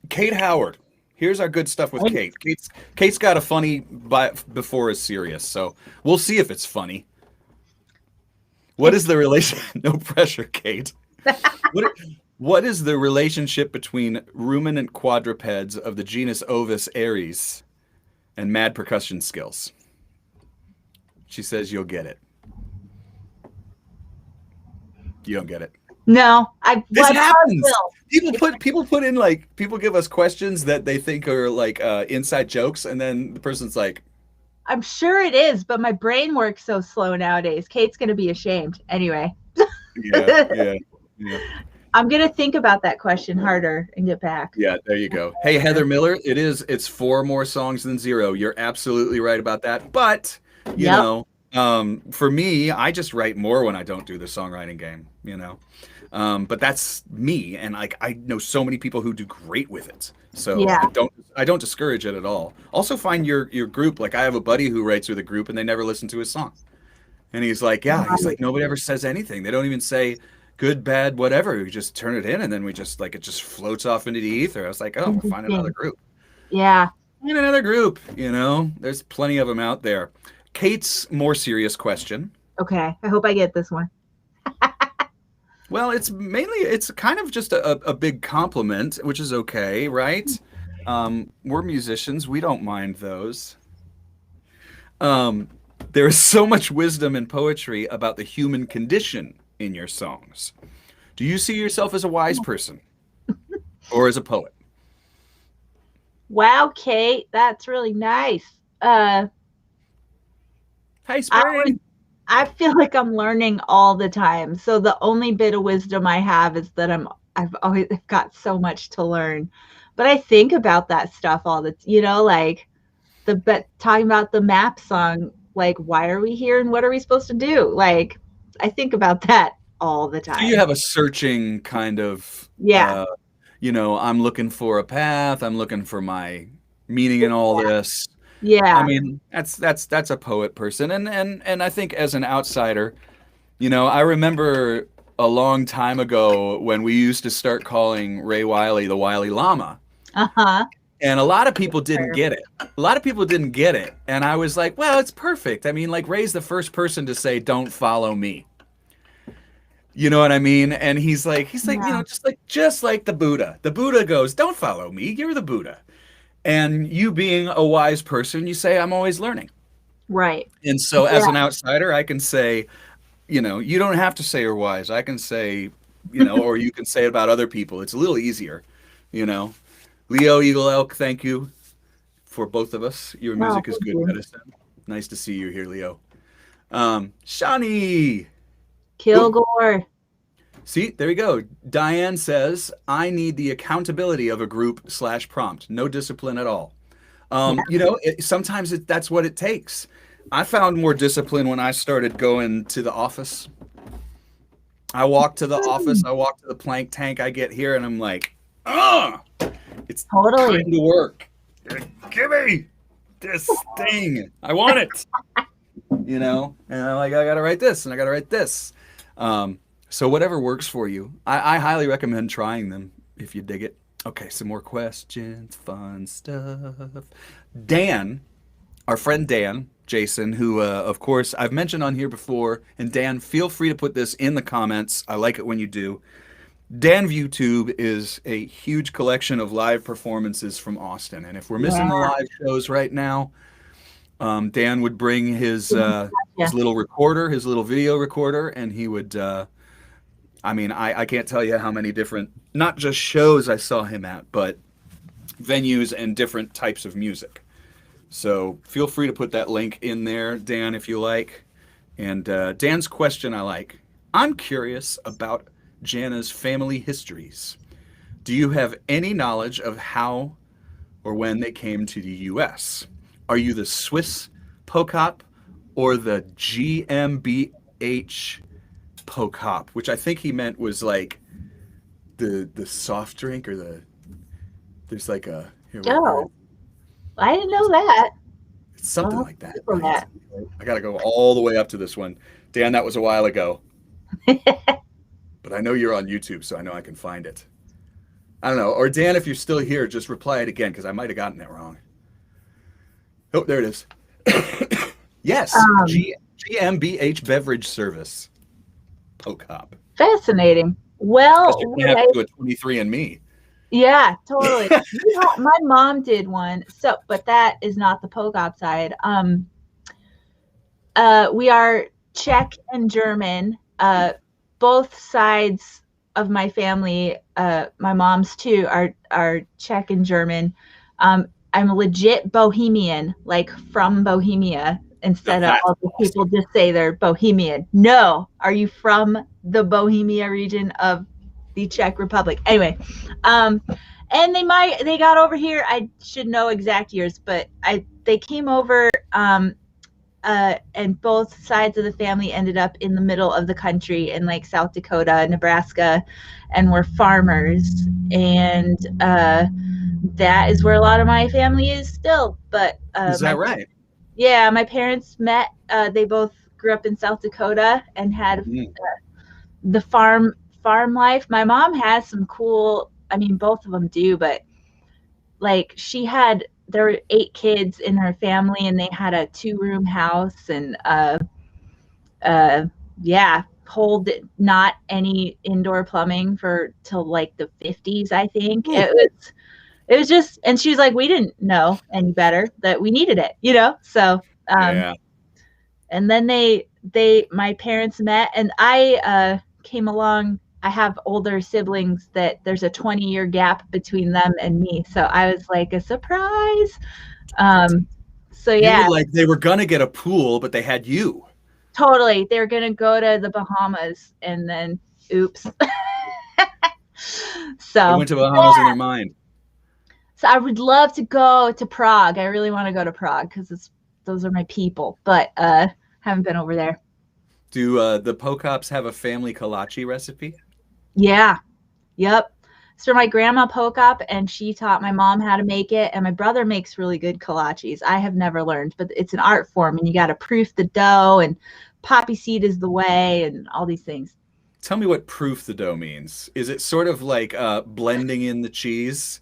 Kate Howard. Here's our good stuff with Kate. Kate's got a funny before is serious, so we'll see if it's funny. What is the relation? No pressure, Kate. What is the relationship between ruminant quadrupeds of the genus Ovis aries and mad percussion skills? She says you'll get it. You don't get it. No, this happens. People put in people give us questions that they think are like inside jokes, and then the person's like, I'm sure it is, but my brain works so slow nowadays. Kate's gonna be ashamed anyway. Yeah. I'm gonna think about that question harder and get back. Yeah, there you go. Hey, Heather Miller, it's 4 more songs than 0. You're absolutely right about that. But, you Yep. know, for me, I just write more when I don't do the songwriting game, you know. But that's me, and like I know so many people who do great with it. So Yeah. I don't discourage it at all. Also find your group. Like I have a buddy who writes with a group and they never listen to his song. And he's like, yeah, he's Right. like, nobody ever says anything. They don't even say good, bad, whatever. We just turn it in and then we just like it just floats off into the ether. I was like, oh, we'll find another Interesting. group. Yeah. Find another group, you know. There's plenty of them out there. Kate's more serious question. Okay. I hope I get this one. Well, it's kind of just a big compliment, which is okay, right? We're musicians, we don't mind those. Um, there is so much wisdom and poetry about the human condition in your songs. Do you see yourself as a wise person or as a poet? Wow, Kate, that's really nice. Hey, I Spring. I feel like I'm learning all the time. So the only bit of wisdom I have is that I've always got so much to learn. But I think about that stuff all the, like talking about the map song, like why are we here and what are we supposed to do? Like I think about that all the Do you time. have a searching kind of, Yeah. I'm looking for a path, I'm looking for my meaning in all this. I Yeah. mean, that's a poet person, and I think as an outsider, I remember a long time ago when we used to start calling Ray Wiley the Wiley Llama, Uh-huh. and a lot of people didn't get it. A lot of people didn't get it, and I was like, well, it's perfect. I mean, like Ray's the first person to say, "Don't follow me." You know what I mean? And he's like, Yeah. just like the Buddha. The Buddha goes, "Don't follow me. You're the Buddha." And you being a wise person, you say, "I'm always learning." Right. And so as Yeah. an outsider, I can say, you don't have to say you're wise. I can say, or you can say it about other people. It's a little easier, you know. Leo, Eagle Elk, thank you for both of us. Your No, music is thank good you. medicine. Nice to see you here, Leo. Shawnee. Ooh, Kilgore. see, there we go. Diane says, I need the accountability of a group/prompt. No discipline at all. Yeah. Sometimes that's what it takes. I found more discipline when I started going to the office. I walk to the office, I walk to the plank tank, I get here and I'm like, it's Totally. time to work. Give me this thing. I want it. And I'm like, I gotta write this and I gotta write this. So whatever works for you. I highly recommend trying them if you dig it. Okay, some more questions, fun stuff. Dan, our friend Dan, Jason, who, of course, I've mentioned on here before. And Dan, feel free to put this in the comments. I like it when you do. Dan YouTube is a huge collection of live performances from Austin. And if we're missing the Yeah. live shows right now, Dan would bring his Yeah. little recorder, his little video recorder, and he would. I mean, I can't tell you how many different, not just shows I saw him at, but venues and different types of music. So feel free to put that link in there, Dan, if you like. And Dan's question I like. I'm curious about Jana's family histories. Do you have any knowledge of how or when they came to the U.S.? Are you the Swiss Pocop or the GmbH Pocop? Which I think he meant was like the soft drink or there's like a here Oh, I didn't know that. it's something I'll like that, Google right? I gotta go all the way up to this one. Dan, that was a while ago, that. but I know you're on YouTube, so I know I can find it. I don't know. Or Dan, if you're still here, just reply it again because I might have gotten it wrong. Oh, there it is. Yes, um, GmbH Beverage Service, POCOP. Fascinating. Guess Well, you can't what have I to do a 23andMe. yeah, totally. My mom did one, so but that is not the Pogop side. We are Czech and German. Both sides of my family, my mom's too, are Czech and German. I'm a legit Bohemian, like from Bohemia, instead of That's all the people awesome. just say they're Bohemian. No, are you from the Bohemia region of the Czech Republic. Anyway, and they got over here. I should know exact years, but they came over. And both sides of the family ended up in the middle of the country in like South Dakota, Nebraska, and were farmers. And that is where a lot of my family is still. But Is that right? yeah, my parents met. They both grew up in South Dakota and had the farm life. My mom has some cool. I mean, both of them do, but like there were 8 kids in her family, and they had a 2-room house, and yeah, hold not any indoor plumbing for till like the 50s, I think. It was just, and she was like, we didn't know any better that we needed it, So Yeah. and then my parents met, and I came along. I have older siblings that there's a 20-year gap between them and me. So I was like a surprise. So You were yeah, like, they were gonna get a pool, but they had you. totally. They're going to go to the Bahamas, and then oops. They So went to Bahamas in their mind. so I would love to go to Prague. I really want to go to Prague because those are my people, but haven't been over there. Do the Pochops have a family kolache recipe? Yeah. Yep. It's from my grandma Pochop, and she taught my mom how to make it. And my brother makes really good kolaches. I have never learned, but it's an art form, and you got to proof the dough, and poppy seed is the way, and all these things. Tell me what proof the dough means. Is it sort of like blending in the cheese?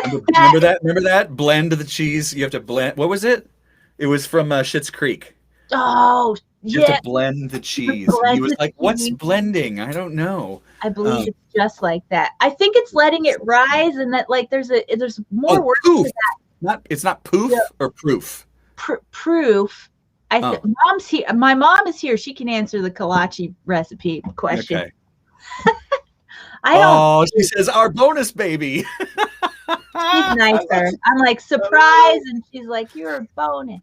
Remember that? Remember that? Blend the cheese. You have to blend. What was it? It was from Schitt's Creek. Oh, You have yeah. to blend the cheese. And he Blend was the like, "What's cheese. blending? I don't know." I Um, believe it's just like that. I think it's letting it rise, and that like there's more oh, work to poof. that. It's not poof or proof. Proof. I think Oh, mom's here. My mom is here. She can answer the kolache recipe question. okay. I don't. Oh, she says our bonus baby. She's nicer. I'm like surprise, and she's like, "You're a bonus."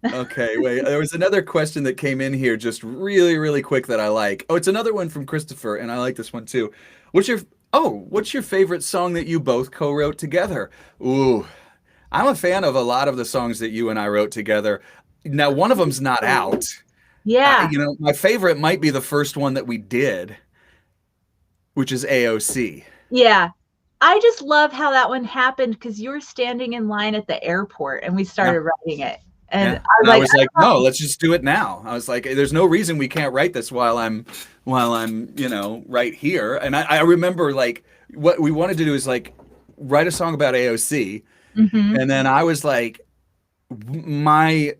Okay, wait. There was another question that came in here just really, really quick that I like. Oh, it's another one from Christopher, and I like this one too. What's your what's your favorite song that you both co-wrote together? Ooh, I'm a fan of a lot of the songs that you and I wrote together. Now, one of them's not out. Yeah, My favorite might be the first one that we did, which is AOC. yeah. I just love how that one happened because you were standing in line at the airport, and we Yeah. started writing it. And Yeah. I was And I like, was like, no, let's just do it now. I was like, there's no reason we can't write this while I'm, right here. And I remember like what we wanted to do is like write a song about AOC. mm-hmm. And then I was like, my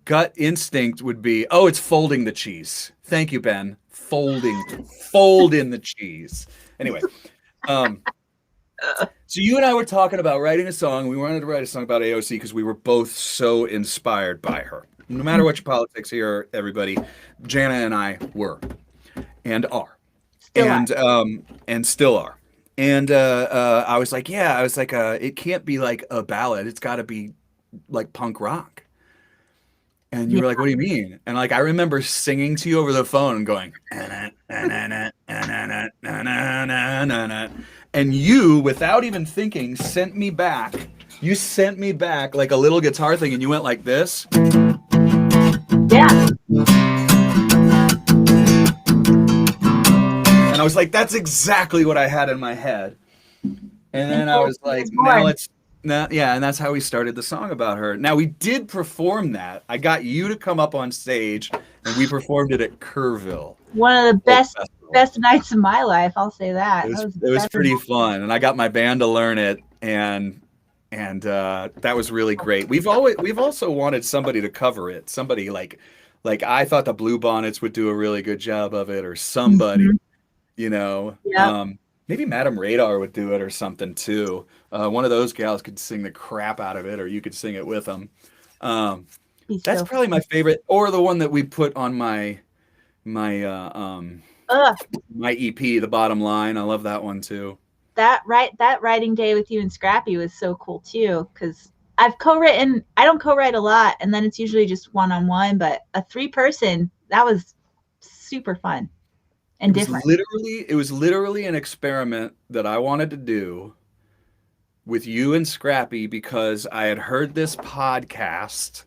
gut instinct would be, oh, it's folding the cheese. Thank you, Ben. Fold in the cheese. Anyway, so you and I were talking about writing a song. We wanted to write a song about AOC because we were both so inspired by her. No matter what your politics here, everybody, Jana and I were and are, and still are. And I was like, it can't be like a ballad. It's got to be like punk rock. And you were like, what do you mean? And like I remember singing to you over the phone and going, and you, without even thinking, sent me back. You sent me back like a little guitar thing, and you went like this. Yeah. And I was like, that's exactly what I had in my head. And then I was like, and that's how we started the song about her. Now we did perform that. I got you to come up on stage, and we performed it at Kerrville. One of the best nights of my life. I'll say that. It was pretty fun, and I got my band to learn it, and that was really great. We've also wanted somebody to cover it. Somebody like I thought the Blue Bonnets would do a really good job of it, or somebody, Yep. Maybe Madame Radar would do it or something too. One of those gals could sing the crap out of it, or you could sing it with them. That's probably my favorite, or the one that we put on my EP, The Bottom Line. I love that one too. That writing day with you and Scrappy was so cool too, because I've co-written. I don't co-write a lot, and then it's usually just one-on-one. But a 3-person, that was super fun. and different. It was literally an experiment that I wanted to do with you and Scrappy because I had heard this podcast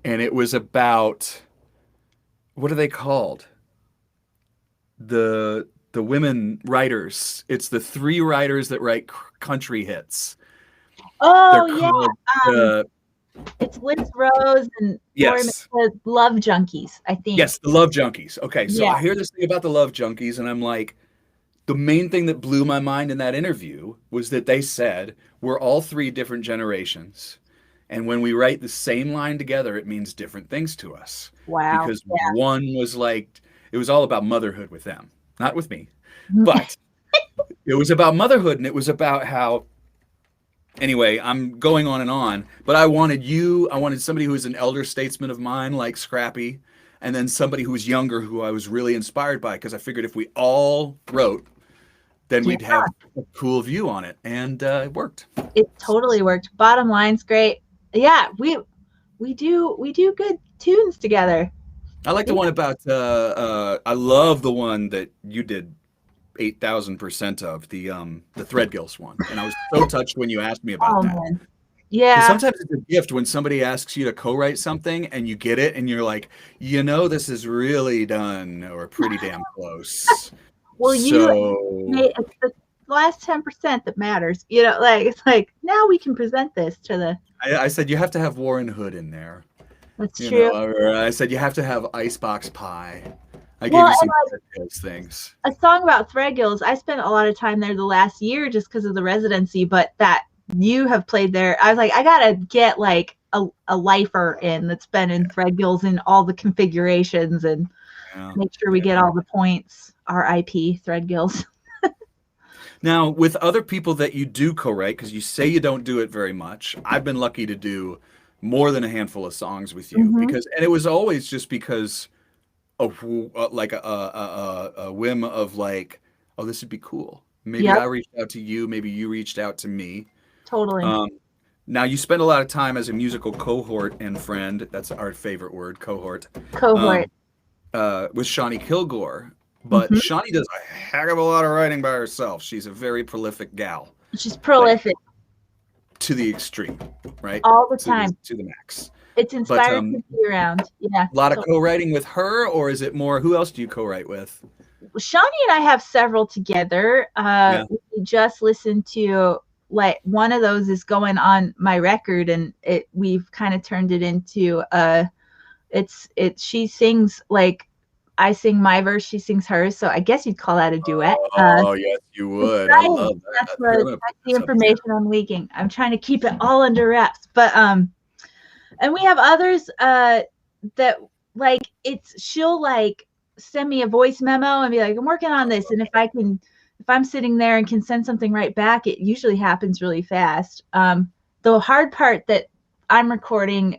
and it was about, what are they called? The women writers. It's the three writers that write country hits. Oh They're yeah, called the it's Liz Rose and Lori yes. the Love Junkies, I think. Yes, the Love Junkies. Okay, so Yeah. I hear this thing about the Love Junkies, and I'm like, the main thing that blew my mind in that interview was that they said we're all three different generations. And when we write the same line together, it means different things to us. Wow. Because Yeah. one was like, it was all about motherhood with them, not with me. But it was about motherhood, and it was about how, anyway, I'm going on, but I wanted somebody who was an elder statesman of mine, like Scrappy, and then somebody who was younger, who I was really inspired by, because I figured if we all wrote, then we'd have a cool view on it, and it worked. It totally worked. Bottom line's great. Yeah, we do good tunes together. I like the one about, I love the one that you did 8,000% of, the Threadgills one, and I was so touched when you asked me about that. Man. Yeah. Sometimes it's a gift when somebody asks you to co-write something and you get it and you're like, this is really done or pretty damn close. Well, it's the last 10% that matters. It's like now we can present this to the. I said you have to have Warren Hood in there. That's true. Or I said you have to have Icebox Pie. I gave you some of those things. A song about Threadgills. I spent a lot of time there the last year just because of the residency, but that you have played there. I was like, I gotta get like a lifer in that's been in Threadgills in all the configurations and make sure we get all the points. R.I.P. Threadgills. Now, with other people that you do co-write, because you say you don't do it very much, I've been lucky to do more than a handful of songs with you, and it was always just because of like a whim of like, oh, this would be cool. Maybe I reached out to you, maybe you reached out to me. Totally. Now you spend a lot of time as a musical cohort and friend. That's our favorite word, cohort. With Shawnee Kilgore. But Shawnee does a heck of a lot of writing by herself. She's a very prolific gal. She's prolific. To the extreme, right? All the time. To the max. It's inspiring to be around. Yeah. A lot of co-writing with her, or is it more, who else do you co-write with? Shawnee and I have several together. We just listened to, like, one of those is going on my record, and we've kind of turned it into she sings like I sing my verse, she sings hers, so I guess you'd call that a duet. Oh yes, you would. I love that. That's the information I'm leaking. I'm trying to keep it all under wraps, but and we have others that like she'll like send me a voice memo and be like, I'm working on this, and if I'm sitting there and can send something right back, it usually happens really fast. The hard part that I'm recording,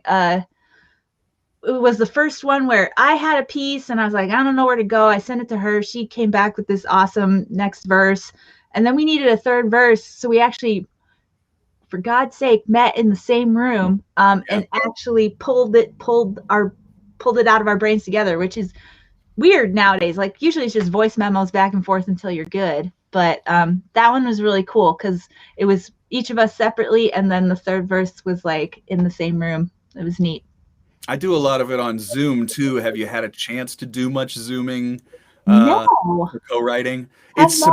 it was the first one where I had a piece and I was like, I don't know where to go. I sent it to her. She came back with this awesome next verse. And then we needed a third verse. So we actually, for God's sake, met in the same room and actually pulled it out of our brains together, which is weird nowadays. Like usually it's just voice memos back and forth until you're good. But that one was really cool because it was each of us separately. And then the third verse was like in the same room. It was neat. I do a lot of it on Zoom too. Have you had a chance to do much Zooming? No. For co-writing? It's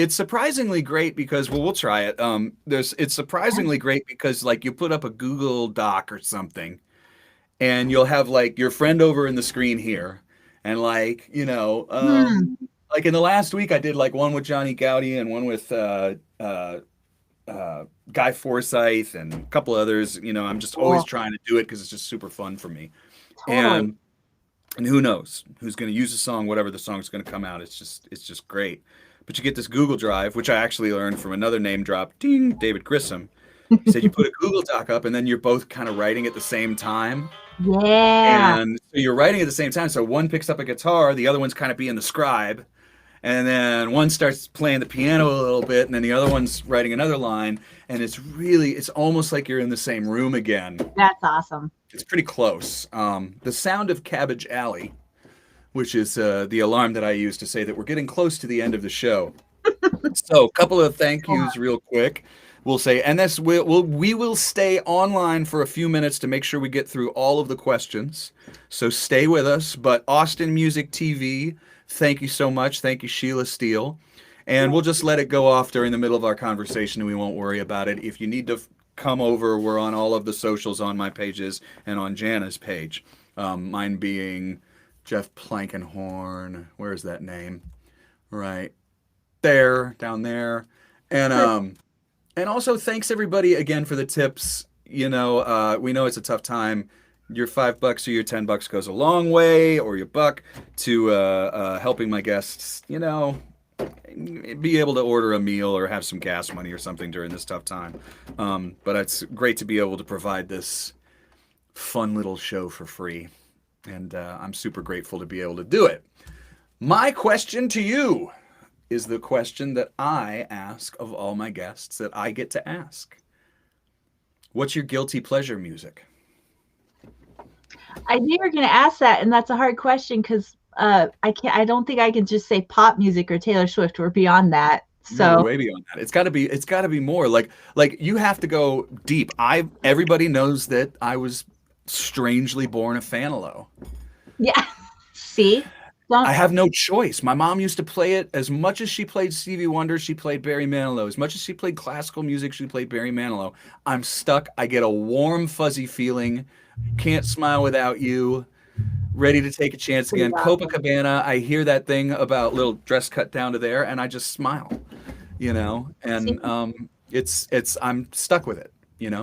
surprisingly great because we'll try it. It's surprisingly great because like you put up a Google Doc or something, and you'll have like your friend over in the screen here, and like like in the last week I did like one with Johnny Gowdy and one with Guy Forsyth and a couple others. I'm just always trying to do it because it's just super fun for me. Totally. And who knows who's going to use the song, whatever the song's going to come out. It's just great. But you get this Google Drive, which I actually learned from another name drop, ding, David Grissom. He said you put a Google Doc up and then you're both kind of writing at the same time. Yeah. And so you're writing at the same time. So one picks up a guitar, the other one's kind of being the scribe. And then one starts playing the piano a little bit, and then the other one's writing another line. And it's almost like you're in the same room again. That's awesome. It's pretty close. The Sound of Cabbage Alley which is the alarm that I use to say that we're getting close to the end of the show. So, a couple of thank yous, real quick. We'll say, and this we will stay online for a few minutes to make sure we get through all of the questions. So stay with us. But Austin Music TV, thank you so much. Thank you, Sheila Steele. And we'll just let it go off during the middle of our conversation, and we won't worry about it. If you need to come over, we're on all of the socials on my pages and on Jana's page. Mine being Jeff Plankenhorn. Where's that name? Right there, down there. And also thanks everybody again for the tips. We know it's a tough time. Your $5 or your $10 goes a long way, or your buck, to helping my guests, be able to order a meal or have some gas money or something during this tough time. But it's great to be able to provide this fun little show for free. And I'm super grateful to be able to do it. My question to you is the question that I ask of all my guests, that I get to ask. What's your guilty pleasure music? I knew you were going to ask that, and that's a hard question because I don't think I can just say pop music or Taylor Swift. We're beyond that. So no, way beyond that. It's got to be more like you have to go deep. Everybody knows that I was strangely born a Fanilow. Yeah. See? I have no choice. My mom used to play it. As much as she played Stevie Wonder, she played Barry Manilow. As much as she played classical music, she played Barry Manilow. I'm stuck. I get a warm, fuzzy feeling. Can't smile without you. Ready to take a chance again. Copacabana, I hear that thing about little dress cut down to there, and I just smile, and I'm stuck with it.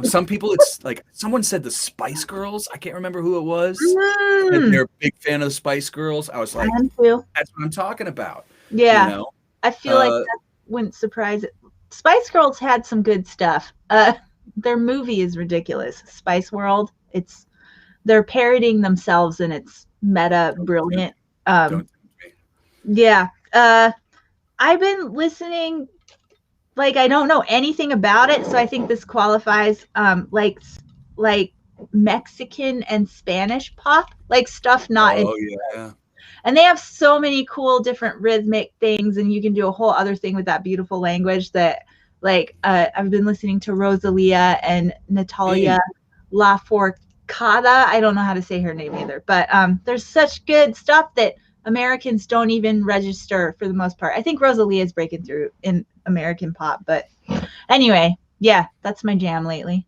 Some people, it's like someone said the Spice Girls. I can't remember who it was. And they're a big fan of the Spice Girls. I was like, that's what I'm talking about. Yeah. I feel like that wouldn't surprise it. Spice Girls had some good stuff. Their movie is ridiculous. Spice World. They're parodying themselves, and it's meta brilliant. Yeah. I've been listening. Like, I don't know anything about it, so I think this qualifies like Mexican and Spanish pop, like stuff not. Oh yeah. And they have so many cool different rhythmic things, and you can do a whole other thing with that beautiful language that, like, I've been listening to Rosalia and Natalia Lafourcade. I don't know how to say her name either, but there's such good stuff that Americans don't even register for the most part. I think Rosalia is breaking through in American pop, but anyway, yeah, that's my jam lately.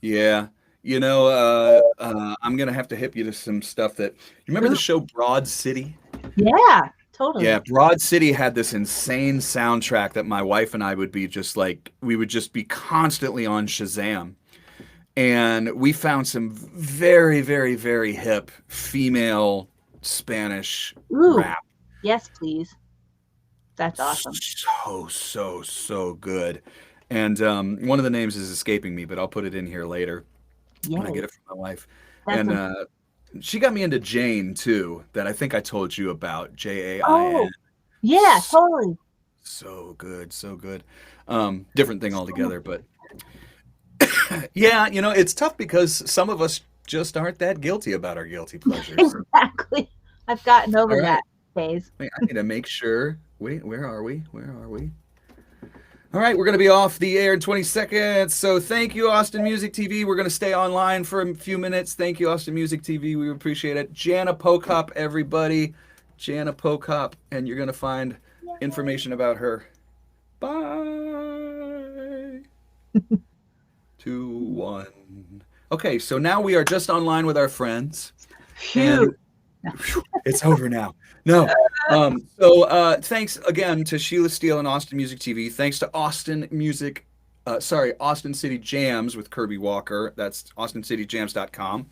Yeah. I'm going to have to hip you to some stuff that, you remember the show Broad City? Yeah, totally. Yeah, Broad City had this insane soundtrack that my wife and I would be just like, we would just be constantly on Shazam. And we found some very, very, very hip female Spanish rap. Yes, please. That's awesome. So good. And one of the names is escaping me, but I'll put it in here later when I get it from my wife. And she got me into Jane too, that I think I told you about. Jain. Oh, yeah, totally. So good. Different thing altogether, but yeah, it's tough because some of us just aren't that guilty about our guilty pleasures. Exactly. I've gotten over that phase. Wait, I need to make sure. Wait, where are we? All right, we're going to be off the air in 20 seconds. So thank you, Austin Music TV. We're going to stay online for a few minutes. Thank you, Austin Music TV. We appreciate it. Jana Pochop, everybody. Jana Pochop. And you're going to find information about her. Bye. 2, 1. Okay, so now we are just online with our friends. Phew. It's over now. No. So thanks again to Sheila Steele and Austin Music TV. Thanks to Austin City Jams with Kirby Walker. That's austincityjams.com.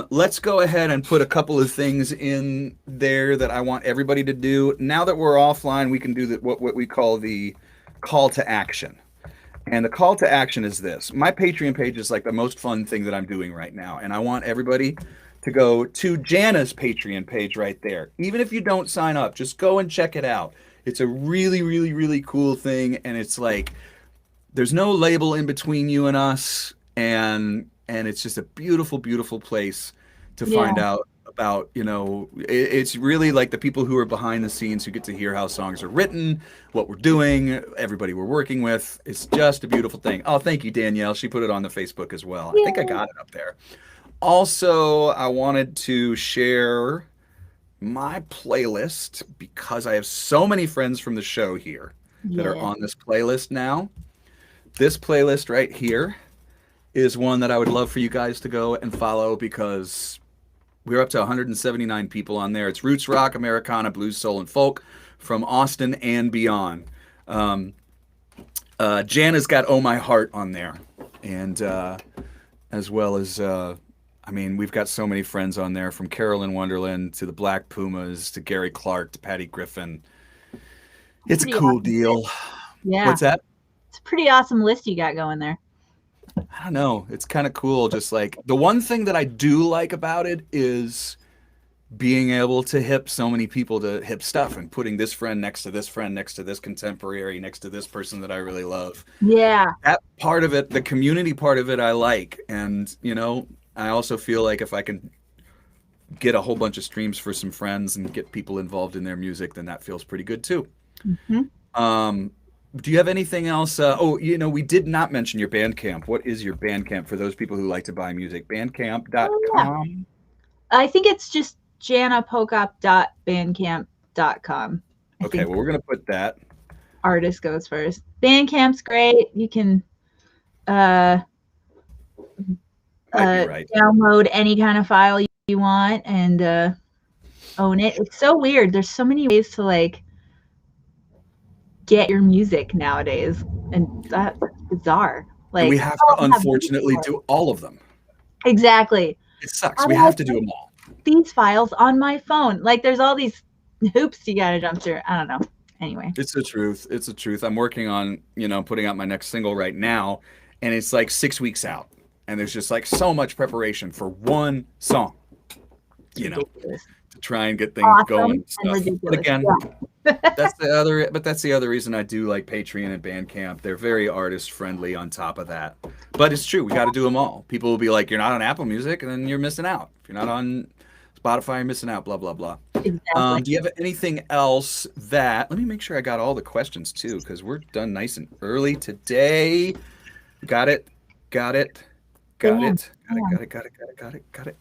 Let's go ahead and put a couple of things in there that I want everybody to do. Now that we're offline, we can do what we call the call to action. And the call to action is this. My Patreon page is like the most fun thing that I'm doing right now. And I want everybody to go to Jana's Patreon page right there. Even if you don't sign up, just go and check it out. It's a really, really, really cool thing. And it's like, there's no label in between you and us. And it's just a beautiful, beautiful place to find out about, it's really like the people who are behind the scenes who get to hear how songs are written, what we're doing, everybody we're working with. It's just a beautiful thing. Oh, thank you, Danielle. She put it on the Facebook as well. I think I Yay. got it up there. Also, I wanted to share my playlist because I have so many friends from the show here that are Yeah. on this playlist now. This playlist right here is one that I would love for you guys to go and follow because we're up to 179 people on there. It's roots rock, Americana, blues, soul, and folk from Austin and beyond. Jana's got "Oh My Heart" on there, and as well as we've got so many friends on there, from Carolyn Wonderland to the Black Pumas to Gary Clark to Patty Griffin. It's a Pretty cool awesome deal. list. Yeah. What's that? It's a pretty awesome list you got going there. I don't know. It's kind of cool. Just like the one thing that I do like about it is being able to hip so many people to hip stuff and putting this friend next to this friend next to this contemporary next to this person that I really love. Yeah. That part of it, the community part of it, I like. And, I also feel like if I can get a whole bunch of streams for some friends and get people involved in their music, then that feels pretty good too. Do you have anything else? We did not mention your Bandcamp. What is your Bandcamp for those people who like to buy music? Bandcamp.com? I think it's just janapocop.bandcamp.com. Okay, well, we're going to put that. Artist goes first. Bandcamp's great. You can download any kind of file you want and own it. It's so weird. There's so many ways to like get your music nowadays, and that's bizarre. Like, and we have to unfortunately do all of them. Exactly. It sucks. We have to do them all. These files on my phone. Like, there's all these hoops you gotta jump through. I don't know. Anyway. It's the truth. It's the truth. I'm working on, putting out my next single right now, and it's like 6 weeks out. And there's just like so much preparation for one song, to try and get things going and stuff. But again, that's the other reason I do like Patreon and Bandcamp. They're very artist friendly on top of that. But it's true, we got to do them all. People will be like, you're not on Apple Music, and then you're missing out. If you're not on Spotify, you're missing out, blah, blah, blah. Exactly. Do you have anything else let me make sure I got all the questions too, because we're done nice and early today. Got it.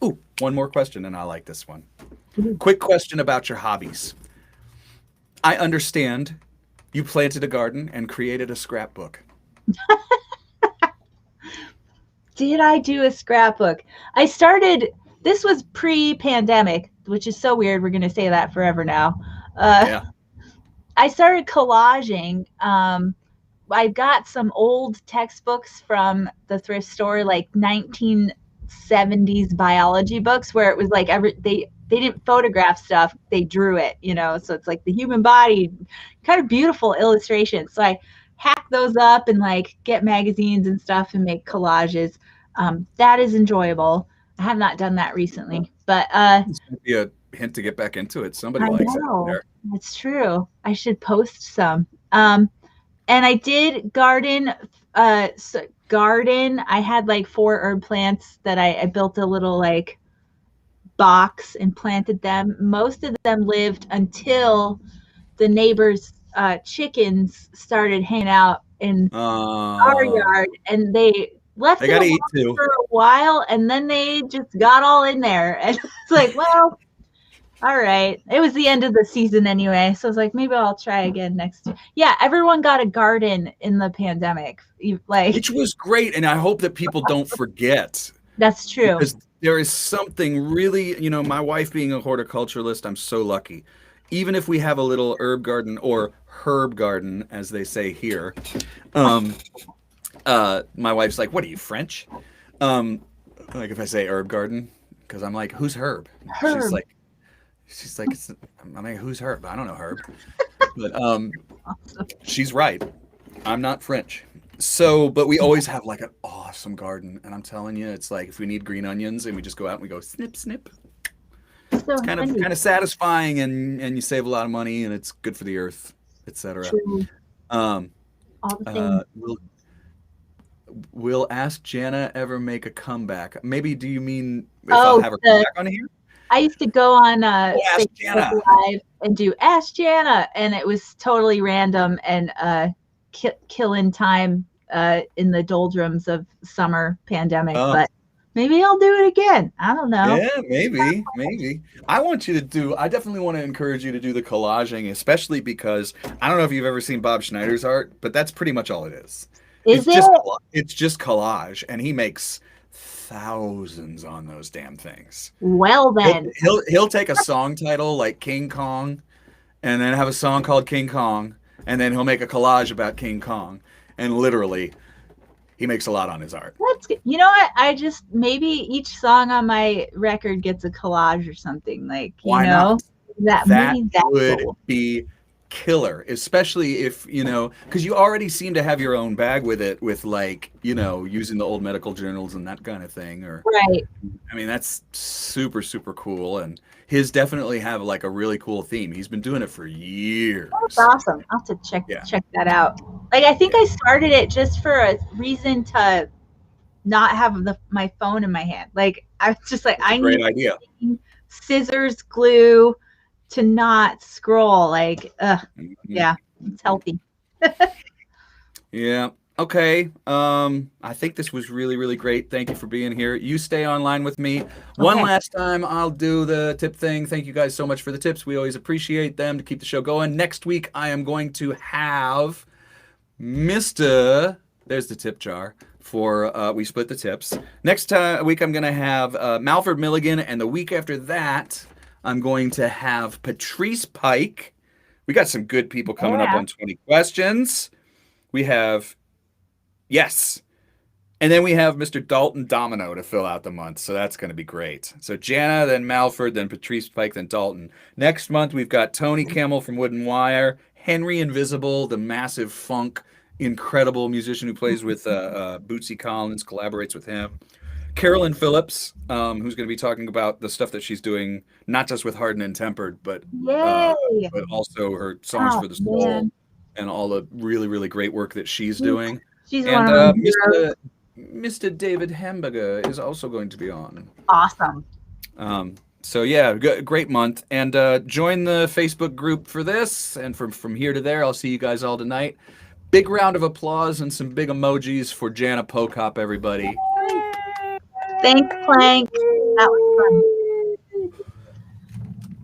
Oh, one more question, and I like this one. Quick question about your hobbies. I understand you planted a garden and created a scrapbook. Did I do a scrapbook? This was pre-pandemic, which is so weird. We're going to say that forever now. Yeah. I started collaging. I got some old textbooks from the thrift store, like 1970s biology books, where it was like they didn't photograph stuff, they drew it, so it's like the human body, kind of beautiful illustrations. So I hack those up and like get magazines and stuff and make collages. That is enjoyable. I have not done that recently, but it's going to be a hint to get back into it. Somebody I likes know. it there. That's true. I should post some. And I did garden. I had like 4 herb plants that I built a little like box and planted them. Most of them lived until the neighbors' chickens started hanging out in our yard, and they left They gotta eat it too. for a while, and then they just got all in there. And it's like, well, all right. It was the end of the season anyway, so I was like, maybe I'll try again next year. Yeah, everyone got a garden in the pandemic, which was great, and I hope that people don't forget. That's true. Because there is something really, my wife being a horticulturalist, I'm so lucky. Even if we have a little herb garden, or herb garden, as they say here, my wife's like, what are you, French? Like if I say herb garden, because I'm like, who's Herb? Herb. She's like, I'm like, who's Herb? I don't know Herb. But she's right. I'm not French. So, but we always have like an awesome garden. And I'm telling you, it's like if we need green onions and we just go out and we go snip, snip. So it's kind of satisfying, and you save a lot of money, and it's good for the earth, etc. All the things. Will Ask Jana ever make a comeback? Maybe do you mean if I'll have her come back on here? I used to go on Ask Facebook Jana. Live and do Ask Jana, and it was totally random and killing time in the doldrums of summer pandemic. Oh. But maybe I'll do it again. I don't know. Yeah, maybe. I definitely want to encourage you to do the collaging, especially because I don't know if you've ever seen Bob Schneider's art, but that's pretty much all it is. Is it? It's just collage, and he makes thousands on those damn things. Well then. He'll take a song title like King Kong, and then have a song called King Kong, and then he'll make a collage about King Kong, and literally, he makes a lot on his art. That's good. You know what? I just maybe each song on my record gets a collage or something. Like, Why not? That would be killer, especially if, because you already seem to have your own bag with it, with like, using the old medical journals and that kind of thing. Or right. I mean, that's super, super cool. And his definitely have like a really cool theme. He's been doing it for years. That's awesome. I'll have to check that out. Like, I think I started it just for a reason to not have my phone in my hand. Like, I was just like, I need idea. Scissors, glue to not scroll. Like, yeah, it's healthy. Yeah. Okay. I think this was really, really great. Thank you for being here. You stay online with me. Okay. One last time, I'll do the tip thing. Thank you guys so much for the tips. We always appreciate them to keep the show going. Next week, I am going to have Mr. There's the tip jar for we split the tips. Next week, I'm going to have Malford Milligan, and the week after that, I'm going to have Patrice Pike. We got some good people coming up on 20 questions. We have, yes. And then we have Mr. Dalton Domino to fill out the month. So that's going to be great. So Jana, then Malford, then Patrice Pike, then Dalton. Next month, we've got Tony Kimmel from Wooden Wire, Henry Invisible, the massive funk, incredible musician who plays with Bootsy Collins, collaborates with him. Carolyn Phillips, who's going to be talking about the stuff that she's doing, not just with Hardened and Tempered, but also her Songs for the Soul. Man. And all the really, really great work that she's doing. She's and Mr. David Hamburger is also going to be on. Awesome. So yeah, great month. And join the Facebook group for this. And from here to there, I'll see you guys all tonight. Big round of applause and some big emojis for Jana Pochop, everybody. Thanks, Plank. That was fun.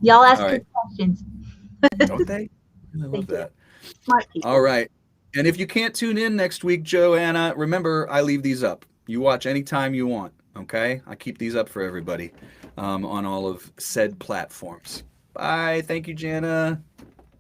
Y'all ask good questions. Don't they? I love that. Smart people. All right. And if you can't tune in next week, Joanna, remember, I leave these up. You watch anytime you want, okay? I keep these up for everybody on all of said platforms. Bye. Thank you, Jana.